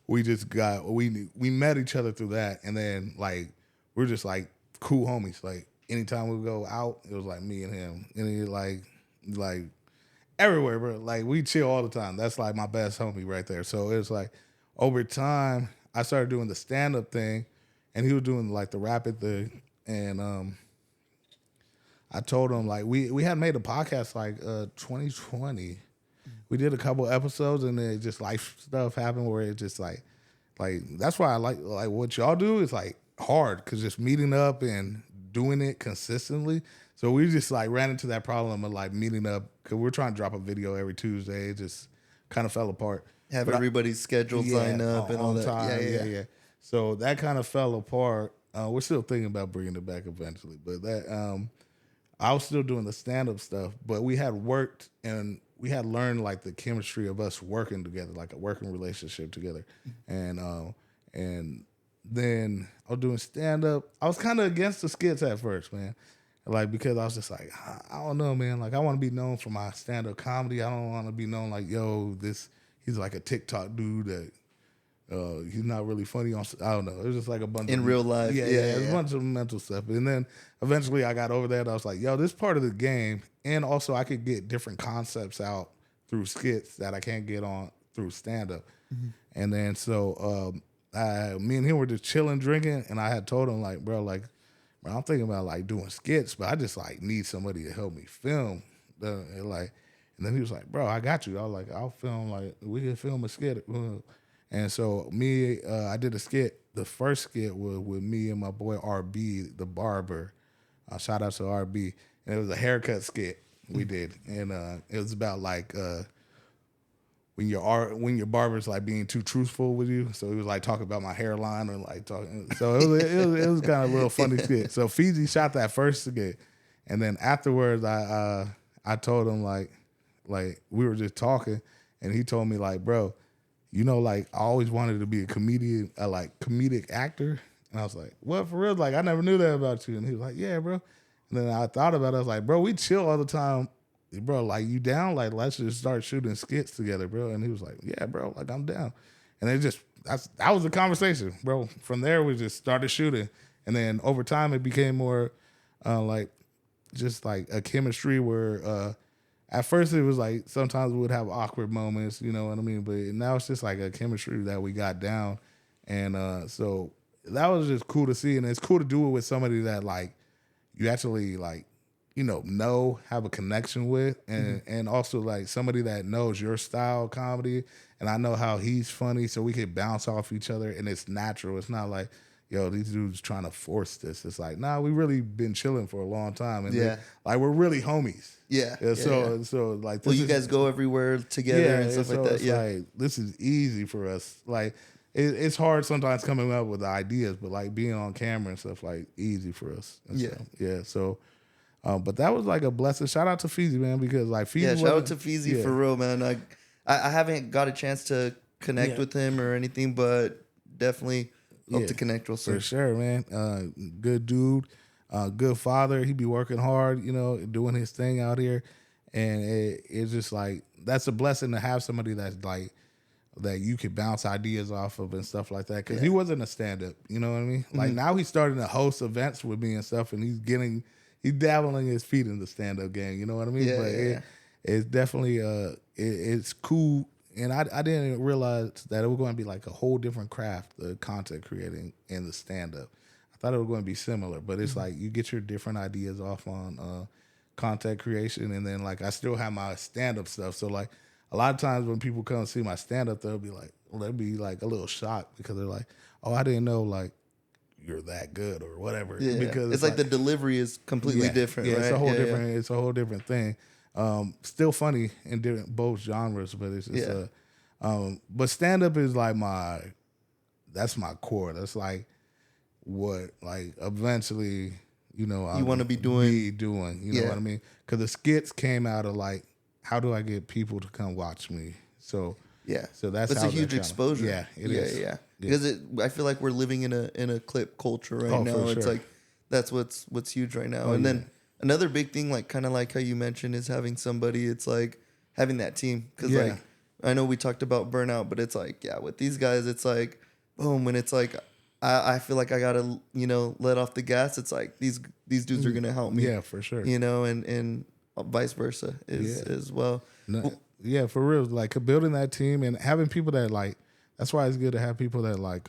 we met each other through that, and then like we're just like cool homies. Like anytime we go out, it was like me and him, and he like everywhere, bro. Like we chill all the time. That's like my best homie right there. So it's like over time, I started doing the stand up thing, and he was doing like the rapping thing, and I told him like we had made a podcast like 2020. We did a couple episodes, and then just life stuff happened where it just like that's why I like what y'all do is like hard because just meeting up and doing it consistently. So we just like ran into that problem of like meeting up because we're trying to drop a video every Tuesday. It just kind of fell apart. Have everybody's schedules lined up and all that. Time. Yeah. So that kind of fell apart. We're still thinking about bringing it back eventually, but that I was still doing the stand up stuff. But we had worked and we had learned like the chemistry of us working together, like a working relationship together, and then I was doing stand up. I was kind of against the skits at first, man. Like, because I was just like, I don't know, man. Like, I want to be known for my stand-up comedy. I don't want to be known like, yo, he's like a TikTok dude that he's not really funny on. I don't know. It was just like a bunch in real life. Yeah. It was a bunch of mental stuff. And then eventually I got over that. I was like, yo, this part of the game. And also I could get different concepts out through skits that I can't get on through stand-up. Mm-hmm. And then so me and him were just chilling, drinking. And I had told him like, bro, I'm thinking about like doing skits, but I just like need somebody to help me film. And then he was like, bro, I got you. I was like, I'll film, like we can film a skit. And so I did a skit. The first skit was with me and my boy RB, the barber. Shout out to RB. And it was a haircut skit we did. And it was about like when your barber's like being too truthful with you. So he was like talking about my hairline or like talking. So it was kind of a real funny skit. So Feezy shot that first skit, and then afterwards I told him like we were just talking, and he told me like, bro, like I always wanted to be a comedian, like comedic actor. And I was like, what, for real? Like I never knew that about you. And he was like, yeah, bro. And then I thought about it. I was like, bro, we chill all the time. Bro, like you down? Like let's just start shooting skits together, bro. And he was like, yeah, bro, like I'm down. And that was the conversation, bro. From there we just started shooting, and then over time it became more like just like a chemistry where at first it was like sometimes we would have awkward moments, you know what I mean? But now it's just like a chemistry that we got down, and so that was just cool to see, and it's cool to do it with somebody that like you actually like. Have a connection with, and also like somebody that knows your style of comedy, and I know how he's funny, so we could bounce off each other, and it's natural. It's not like, yo, these dudes trying to force this. It's like, nah, we really been chilling for a long time, and then, like we're really homies. So like, you guys go everywhere together and stuff like that. It's like this is easy for us. Like it's hard sometimes coming up with ideas, but like being on camera and stuff like easy for us. And so. But that was like a blessing. Shout out to Feezy, man, because like Feezy. Shout out to Feezy for real, man. I haven't got a chance to connect with him or anything, but definitely hope to connect real soon. For sure, man. Good dude, good father. He be working hard, doing his thing out here, and it's just like that's a blessing to have somebody that's like that you could bounce ideas off of and stuff like that. Because he wasn't a stand-up, you know what I mean? Mm-hmm. Like now he's starting to host events with me and stuff, and he's dabbling his feet in the stand-up game, you know what I mean? It's definitely it's cool, and I didn't realize that it was going to be like a whole different craft, the content creating and the stand-up. I thought it was going to be similar, but it's like you get your different ideas off on content creation, and then like I still have my stand-up stuff. So like a lot of times when people come see my stand up, they'll be like a little shocked because they're like, oh, I didn't know like you're that good or whatever. Yeah. Because It's like the delivery is completely different, right? It's a whole different. It's a whole different thing. Still funny in both genres, but it's just but stand up is like that's my core. That's like what like eventually, you know, You want to be doing. you know what I mean? Because the skits came out of like, how do I get people to come watch me? So so that's a huge exposure. Yeah, it is. Yeah. Because I feel like we're living in a clip culture right now. For It's sure. like that's what's huge right now. And then another big thing, like kind of like how you mentioned, is having somebody. It's like having that team. Because like I know we talked about burnout, but it's like with these guys, it's like boom, and it's like I feel like I gotta let off the gas. It's like these dudes are gonna help me. Yeah, for sure. And vice versa as well. No, yeah, for real. Like building that team and having people that like. That's why it's good to have people that like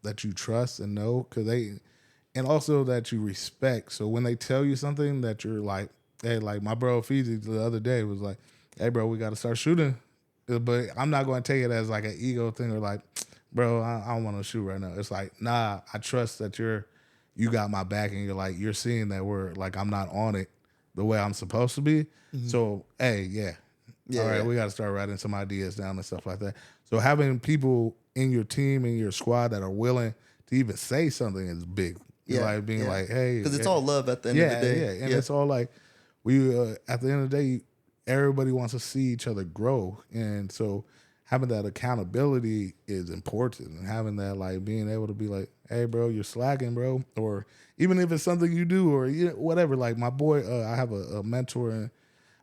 that you trust and know, and also that you respect. So when they tell you something that you're like, hey, like my bro Fiji the other day was like, hey, bro, we got to start shooting, but I'm not going to take it as like an ego thing or like, bro, I don't want to shoot right now. It's like, nah, I trust that you got my back and you're seeing that we're like I'm not on it the way I'm supposed to be. Mm-hmm. So hey, all right, we got to start writing some ideas down and stuff like that. So having people in your team and your squad that are willing to even say something is big. Like being like, hey, because it's all love at the end of the day. And it's all like we at the end of the day, everybody wants to see each other grow, and so having that accountability is important, and having that like being able to be like, hey, bro, you're slacking, bro, or even if it's something you do or whatever. Like my boy, I have a mentor and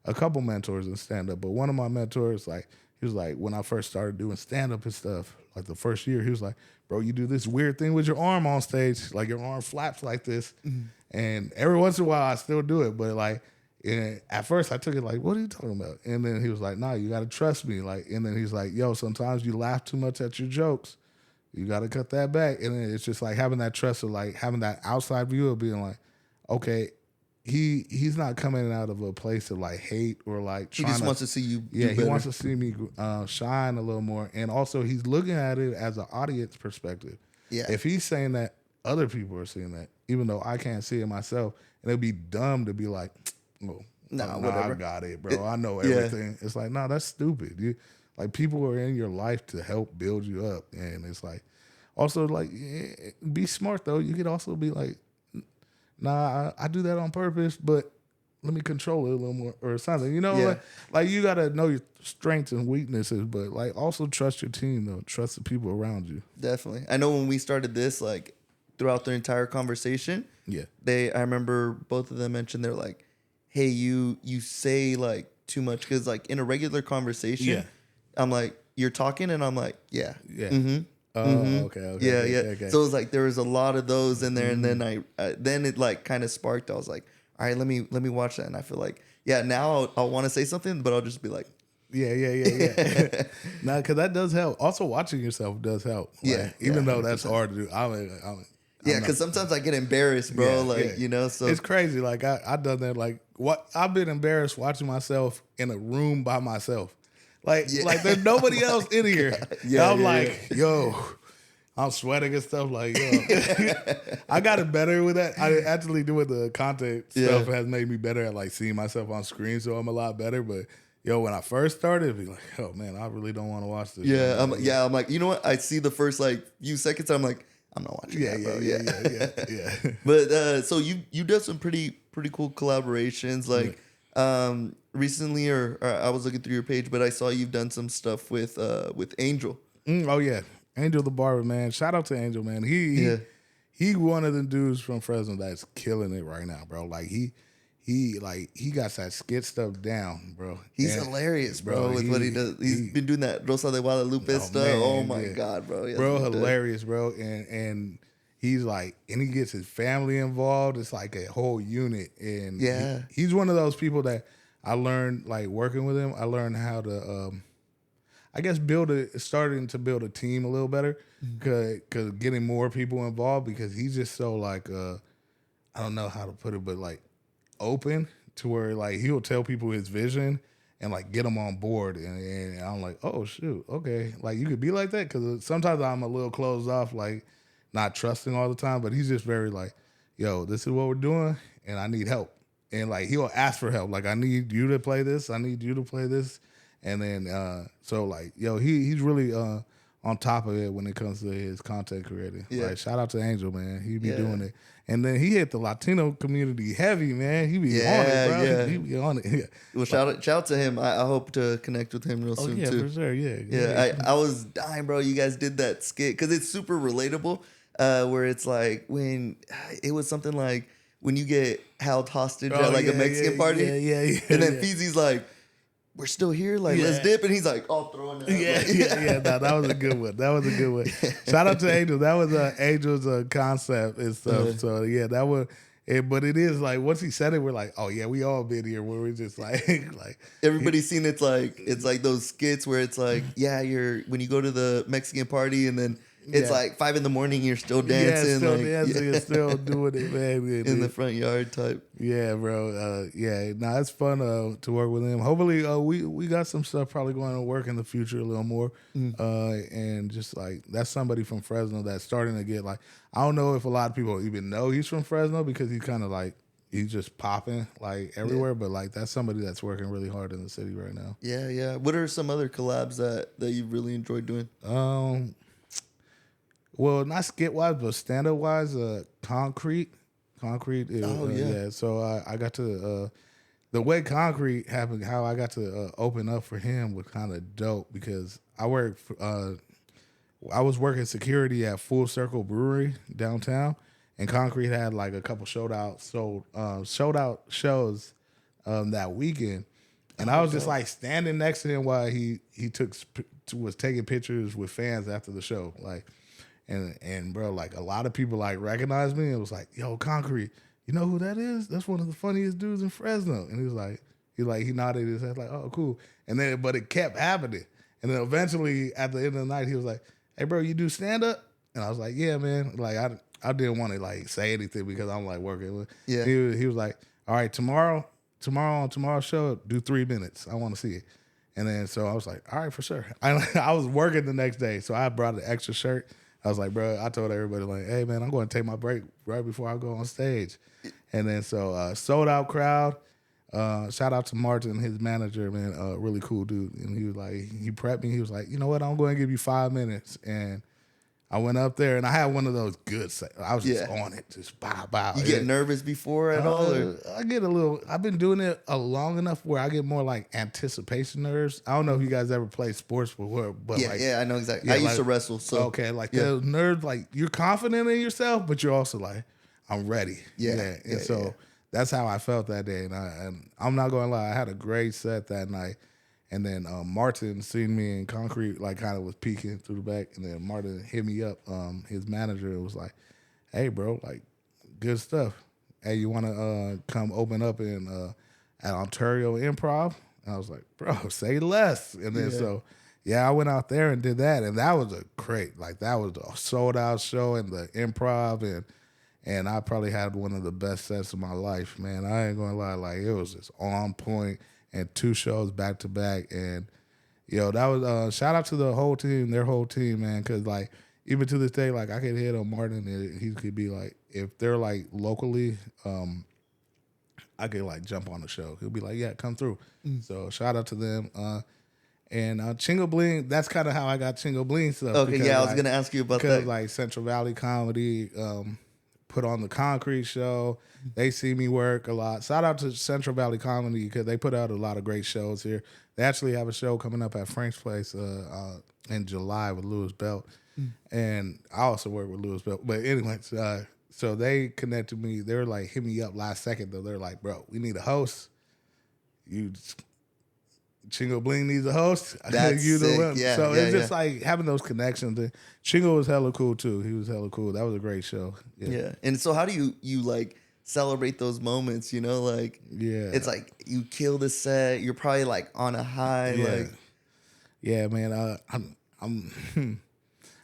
a couple mentors in stand up, but one of my mentors like. He was like, when I first started doing stand-up and stuff, like the first year, he was like, bro, you do this weird thing with your arm on stage. Like your arm flaps like this. Mm-hmm. And every once in a while, I still do it. But like, at first I took it like, what are you talking about? And then he was like, nah, you got to trust me. Like, and then he's like, yo, sometimes you laugh too much at your jokes. You got to cut that back. And then it's just like having that trust of like having that outside view of being like, okay, he's not coming out of a place of like hate or like he just wants to see you do he better. wants to see me shine a little more, and also he's looking at it as an audience perspective. If he's saying that, other people are seeing that, even though I can't see it myself, and it'd be dumb to be like, oh, whatever, I got it, bro, I know everything. It's like, no, that's stupid. Like people are in your life to help build you up, and it's like also like be smart though. You could also be like, nah, I do that on purpose, but let me control it a little more or something. You know, like you got to know your strengths and weaknesses, but like also trust your team, though. Trust the people around you. Definitely. I know when we started this, like throughout the entire conversation, I remember both of them mentioned they're like, hey, you say like too much because like in a regular conversation, I'm like, you're talking and I'm like, mm-hmm. Okay. So it was like there was a lot of those in there, and then then it like kind of sparked. I was like, all right, let me watch that, and I feel like now I'll want to say something, but I'll just be like, Nah, because that does help. Also, watching yourself does help. Like, even though that's hard to do. Because sometimes I get embarrassed, bro. So it's crazy. Like I done that. Like I've been embarrassed watching myself in a room by myself. Like there's nobody else in here. I'm like, yo, I'm sweating and stuff. Like, yo, I got it better with that. I actually doing the content stuff has made me better at like seeing myself on screen, so I'm a lot better. But yo, when I first started, it'd be like, oh man, I really don't want to watch this. I'm like, you know what? I see the first like few seconds, I'm like, I'm not watching that, bro. Yeah. But so you done some pretty cool collaborations, like. Recently, or I was looking through your page, but I saw you've done some stuff with Angel. Oh yeah, Angel the barber, man. Shout out to Angel, man. He one of the dudes from Fresno that's killing it right now, bro. Like he got that skit stuff down, bro. He's hilarious, bro. With what he does, he's been doing that Rosa de Guadalupe stuff. Man, oh my god, bro. Bro, hilarious, bro. And he's like, and he gets his family involved. It's like a whole unit. And he's one of those people that I learned, like working with him, I learned how to, I guess, starting to build a team a little better, because getting more people involved, because he's just so like, I don't know how to put it, but like open to where like he'll tell people his vision and like get them on board. And I'm like, oh shoot, okay, like you could be like that, because sometimes I'm a little closed off, like not trusting all the time. But he's just very like, yo, this is what we're doing, and I need help. And like he'll ask for help, like I need you to play this, I need you to play this, and then so like yo, he's really on top of it when it comes to his content creating. Yeah. Like shout out to Angel, man, he be doing it, and then he hit the Latino community heavy, man. He be on it, bro. Yeah. He be on it. Yeah. Well, shout out to him. I hope to connect with him real Oh soon yeah, too. for sure. Yeah, Yeah, I was dying, bro. You guys did that skit because it's super relatable. Where it's like when it was something like when you get held hostage at like a Mexican party, and then Feezy's like, "We're still here, like let's dip," and he's like, "Oh, throwing up." Yeah. No, that was a good one. That was a good one. Shout out to Angel. That was Angel's concept and stuff. So yeah, that was. But it is like once he said it, we're like, oh yeah, we all been here. Where we're just like Everybody's seen it's like those skits where it's like, yeah, you're when you go to the Mexican party and then it's like 5 a.m, you're still dancing, still like, dancing, still doing it, man. in the front yard type. Yeah, bro. It's fun to work with him. Hopefully, we got some stuff probably going to work in the future a little more. And just like that's somebody from Fresno that's starting to get like, I don't know if a lot of people even know he's from Fresno because he's kind of like he's just popping like everywhere. But like that's somebody that's working really hard in the city right now. Yeah. What are some other collabs that you really enjoyed doing? Well, not skit wise, but stand up wise, Concrete. So I got to the way Concrete happened, how I got to open up for him was kind of dope because I was working security at Full Circle Brewery downtown, and Concrete had like a couple showed out shows that weekend, and I was just like standing next to him while he was taking pictures with fans after the show, like. And bro, like a lot of people like recognized me. It was like, yo, Concrete, you know who that is? That's one of the funniest dudes in Fresno. And he nodded his head like, oh, cool. And then, but it kept happening. And then eventually at the end of the night, he was like, hey, bro, you do stand up? And I was like, yeah, man. Like I didn't want to like say anything because I'm like working. Yeah. He was like, all right, tomorrow on tomorrow's show, do 3 minutes. I want to see it. And then so I was like, all right, for sure. I was working the next day, so I brought an extra shirt. I was like, bro, I told everybody, like, hey, man, I'm going to take my break right before I go on stage. And then so sold out crowd. Shout out to Martin, his manager, man, really cool dude. And he was like, he prepped me. He was like, you know what? I'm going to give you 5 minutes. And I went up there, and I had one of those good I was just on it, just bow. You get nervous before at all? Or? I get a little. I've been doing it long enough where I get more like anticipation nerves. I don't know if you guys ever played sports before, but I know exactly. I used to wrestle, so okay, like the nerves, like you're confident in yourself, but you're also like, I'm ready. So that's how I felt that day, and I'm not going to lie, I had a great set that night. And then Martin seen me in Concrete, like kind of was peeking through the back. And then Martin hit me up, his manager was like, hey, bro, like, good stuff. Hey, you want to come open up in at Ontario Improv? And I was like, bro, say less. And then I went out there and did that. And that was that was a sold out show in the Improv. And I probably had one of the best sets of my life, man. I ain't going to lie. Like, it was just on point. And 2 shows back to back, and yo, that was shout out to the whole team, their whole team, man. Because like even to this day, like I could hit on Martin, and he could be like, if they're like locally, I could like jump on the show. He'll be like, yeah, come through. So shout out to them. And Chingo Bling, that's kind of how I got Chingo Bling stuff. Okay, because, I was gonna ask you about that. Because like Central Valley Comedy put on the Concrete show. They see me work a lot. Shout out to Central Valley Comedy because they put out a lot of great shows here. They actually have a show coming up at Frank's Place in July with Louis Belt. And I also work with Louis Belt. But anyway, so they connected me. They were like, hit me up last second, though. They're like, bro, we need a host. Chingo Bling needs a host. That's sick. Yeah, so it's just like having those connections. Chingo was hella cool, too. He was hella cool. That was a great show. Yeah. And so how do you like celebrate those moments, you know? Like, it's like you kill the set. You're probably like on a high. Like, yeah, man. I'm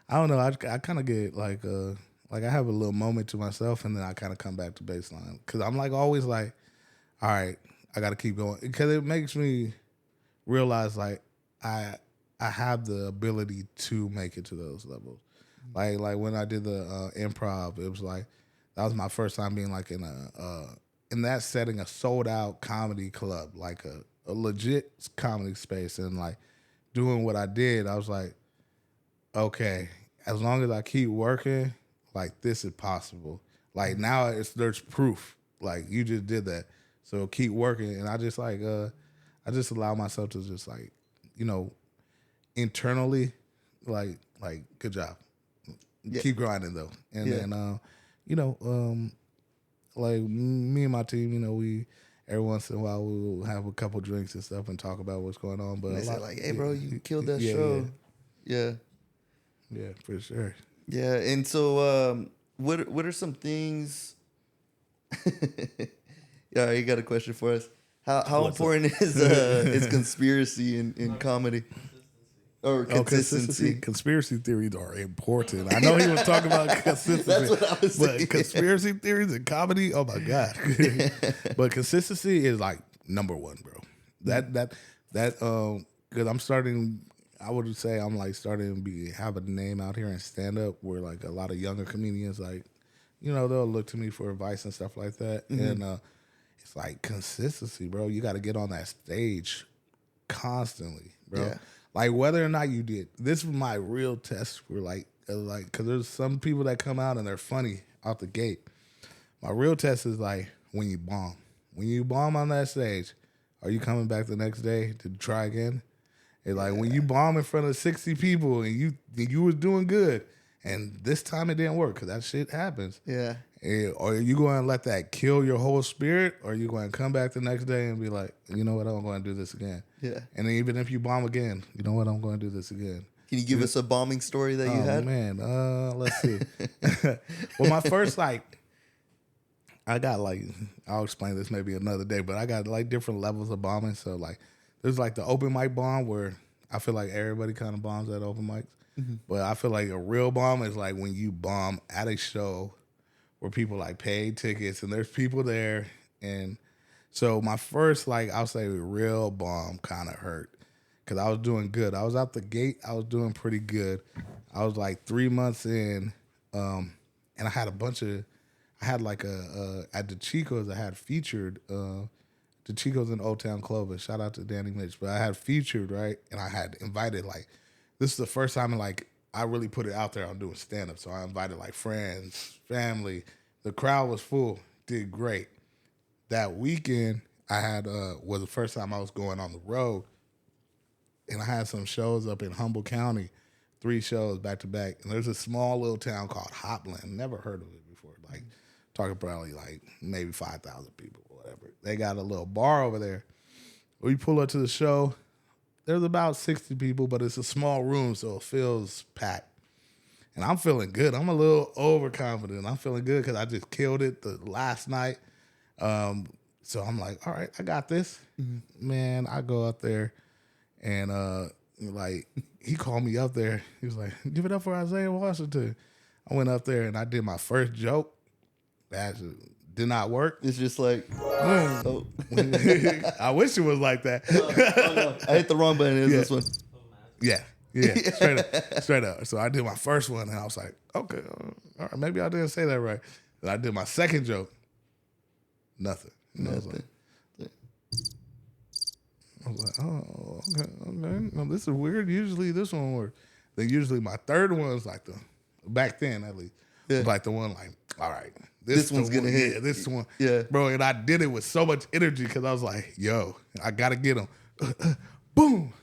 I don't know. I kind of get like I have a little moment to myself, and then I kind of come back to baseline because I'm like always like, all right, I got to keep going because it makes me realized like I have the ability to make it to those levels. Like when I did the improv, it was like that was my first time being like in that setting, a sold out comedy club, like a legit comedy space, and like doing what I did, I was like, okay, as long as I keep working, like this is possible. Like now there's proof. Like you just did that. So keep working. And I just like I just allow myself to just like, you know, internally, like good job. Yeah. Keep grinding though. And Yeah. then you know, like me and my team, you know, we every once in a while we'll have a couple drinks and stuff and talk about what's going on. But And they say like, "Hey, bro, you killed that yeah, show." Yeah. Yeah, for sure. Yeah. And so, what are some things? Yeah, you got a question for us? How important is conspiracy in comedy? Or consistency. Conspiracy theories are important. I know he was talking about consistency. That's what I was but thinking. conspiracy theories and comedy, oh my God. But consistency is like number one, bro. That because I'm starting, I would say I'm like starting to have a name out here in stand up where like a lot of younger comedians like, you know, they'll look to me for advice and stuff like that. And it's like consistency, bro. You got to get on that stage constantly, bro. Yeah. Like whether or not you did. This was my real test for like, because there's some people that come out and they're funny out the gate. My real test is like when you bomb. When you bomb on that stage, are you coming back the next day to try again? It's like when you bomb in front of 60 people and you was doing good, and this time it didn't work because that shit happens. Yeah. Or are you going to let that kill your whole spirit, or are you going to come back the next day and be like, you know what, I'm going to do this again? Yeah. And then even if you bomb again, you know what, I'm going to do this again. Can you give us a bombing story that you had? Oh, man. Let's see. Well, my first, like, I got, like, I'll explain this maybe another day, but I got, like, different levels of bombing. So, like, there's, like, the open mic bomb where I feel like everybody kind of bombs at open mics. But I feel like a real bomb is, like, when you bomb at a show where people like paid tickets and there's people there. And so my first, like, I'll say real bomb kind of hurt because I was doing good. I was out the gate. I was doing pretty good. I was like 3 months in, and I had like at the Chicos, I had featured, the Chicos in Old Town Clovis. Shout out to Danny Mitch. But I had featured, right? And I had invited, like, this is the first time, like, I really put it out there on doing stand-up. So I invited, like, friends, family. The crowd was full. Did great. That weekend, I had was the first time I was going on the road. And I had some shows up in Humboldt County, 3 shows back-to-back. And there's a small little town called Hopland. Never heard of it before. Like, talking probably, like, maybe 5,000 people or whatever. They got a little bar over there. We pull up to the show. There's about 60 people, but it's a small room, so it feels packed. And I'm feeling good. I'm a little overconfident. I'm feeling good because I just killed it the last night. So I'm like, all right, I got this. Man, I go up there, and like he called me up there. He was like, give it up for Isaiah Washington. I went up there, and I did my first joke. That did not work. It's just like, Oh. I wish it was like that. no. I hit the wrong button. It was this one. Yeah, straight up. So I did my first one, and I was like, okay, all right, maybe I didn't say that right. Then I did my second joke. Nothing. And I was like, oh, okay. No, this is weird. Usually this one works. Then usually my third one was like back then at least, was like the one like, all right. This one's gonna hit. Yeah, this one. Yeah. Bro, and I did it with so much energy because I was like, yo, I got to get him. Boom.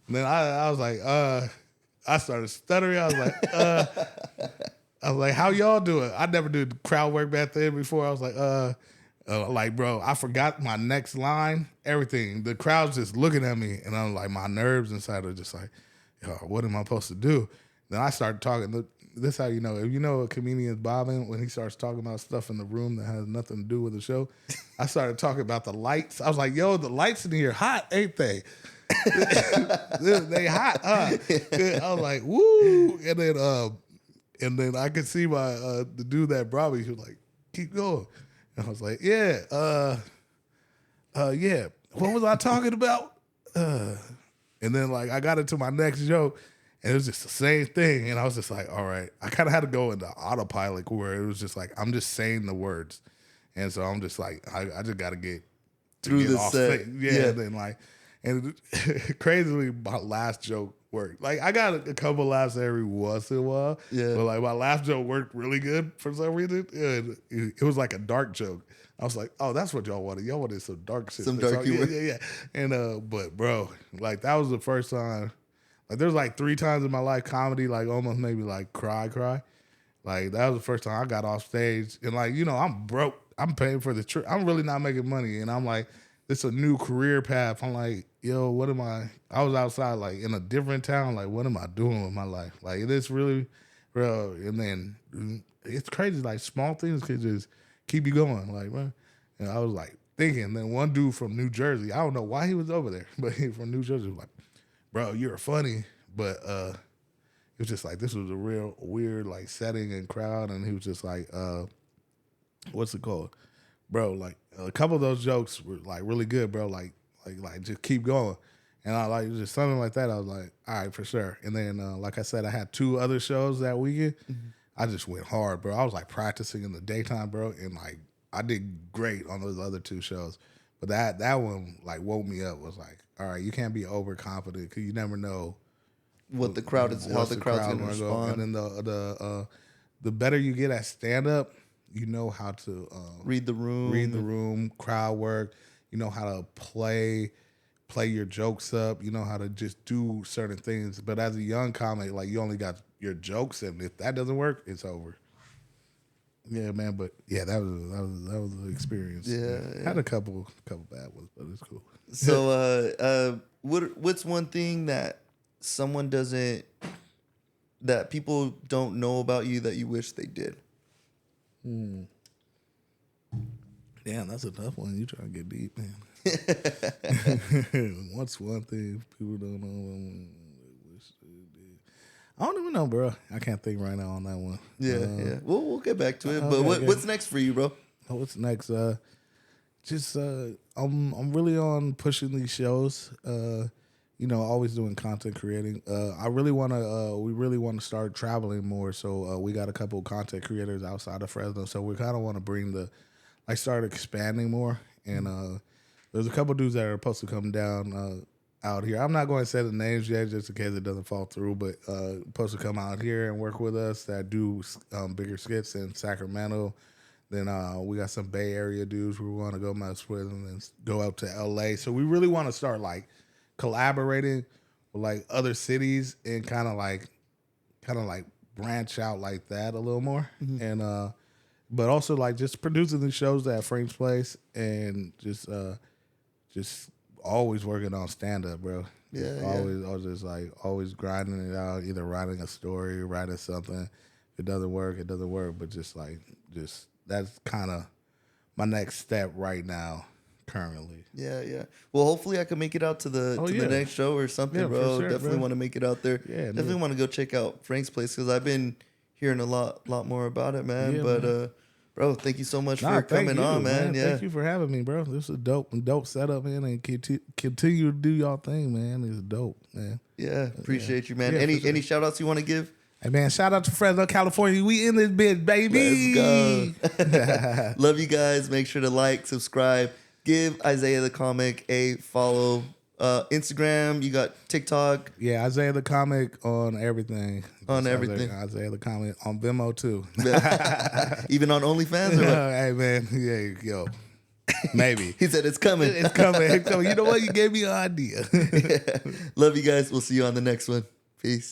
And then I was like, I started stuttering. I was like, how y'all doing? I never did crowd work back then before. I was like, bro, I forgot my next line, everything. The crowd's just looking at me, and I'm like, my nerves inside are just like, yo, what am I supposed to do? Then I started talking. This is how you know. If you know a comedian's bobbing, when he starts talking about stuff in the room that has nothing to do with the show, I started talking about the lights. I was like, yo, the lights in here hot, ain't they? They hot, huh? I was like, woo. And then I could see my the dude that brought me, he was like, keep going. And I was like, yeah, Yeah, what was I talking about? And then like I got into my next joke, and it was just the same thing. And I was just like, all right. I kind of had to go into autopilot where it was just like I'm just saying the words, and so I'm just like I just got to get Through the set. stage. Yeah. Then like, and crazily, my last joke worked. Like I got a couple laughs every once in a while. Yeah. But like my last joke worked really good for some reason. And it was like a dark joke. I was like, oh, that's what y'all wanted. Y'all wanted some dark shit. Some dark humor. Yeah. And but bro, like that was the first time. Like there's like 3 times in my life comedy, like almost maybe like cry. Like that was the first time I got off stage, and like I'm broke. I'm paying for the trip. I'm really not making money, and I'm like, this is a new career path. I'm like, yo, what am I? I was outside like in a different town. Like, what am I doing with my life? Like it's really, bro. And then it's crazy. Like small things can just keep you going. Like, man. And I was like thinking. Then one dude from New Jersey, I don't know why he was over there, but he from New Jersey was like, bro, you're funny, but it was just like this was a real weird like setting and crowd, and he was just like, what's it called, bro? Like a couple of those jokes were like really good, bro. Like just keep going, and I like just something like that. I was like, all right, for sure. And then like I said, I had 2 other shows that weekend. Mm-hmm. I just went hard, bro. I was like practicing in the daytime, bro, and like I did great on those other 2 shows. But that one like woke me up. Was like, all right, you can't be overconfident because you never know what the crowd is, how the crowd's gonna respond. And then the better you get at stand up, you know how to read the room, crowd work. You know how to play your jokes up. You know how to just do certain things. But as a young comic, like you only got your jokes, and if that doesn't work, it's over. Yeah, man, but yeah, that was an experience. Yeah. Had a couple bad ones, but it's cool. So, what's one thing that someone doesn't, that people don't know about you that you wish they did? Damn, that's a tough one. You trying to get deep, man. What's one thing people don't know? I don't even know, bro. I can't think right now on that one. Yeah. We'll get back to it. But Okay, what's next for you, bro? What's next? I'm really on pushing these shows. Always doing content creating. We really want to start traveling more. So we got a couple of content creators outside of Fresno. So we kind of want to start expanding more. And there's a couple dudes that are supposed to come down out here. I'm not going to say the names yet, just in case it doesn't fall through. But supposed to come out here and work with us that do bigger skits in Sacramento. Then we got some Bay Area dudes we want to go mess with, and then go out to LA. So we really want to start like collaborating with like other cities and kind of like branch out like that a little more. Mm-hmm. And but also like just producing the shows at Frank's Place, and just always working on stand up, bro. Always grinding it out, either writing a story, writing something. If it doesn't work, it doesn't work. But just that's kind of my next step right now, currently. Yeah. Well, hopefully I can make it out to the next show or something, bro. Sure, definitely want to make it out there. Yeah, definitely want to go check out Frank's Place because I've been hearing a lot more about it, man. Yeah, but man. Bro, thank you so much for coming on, man. Yeah, thank you for having me, bro. This is a dope setup, man, and continue to do y'all thing, man. It's dope, man. Yeah, appreciate you, man. Yeah, any shout outs you want to give? Hey, man, shout out to Fresno, California. We in this bitch, baby. Let's go. Love you guys. Make sure to like, subscribe, give Isaiah the Comic a follow. Instagram, you got TikTok. Yeah, Isaiah the Comic on everything. Isaiah the Comic on Venmo too. Even on OnlyFans? Or what? Hey, man. Yeah, yo. Maybe. He said it's coming. It's coming. You know what? You gave me an idea. Love you guys. We'll see you on the next one. Peace.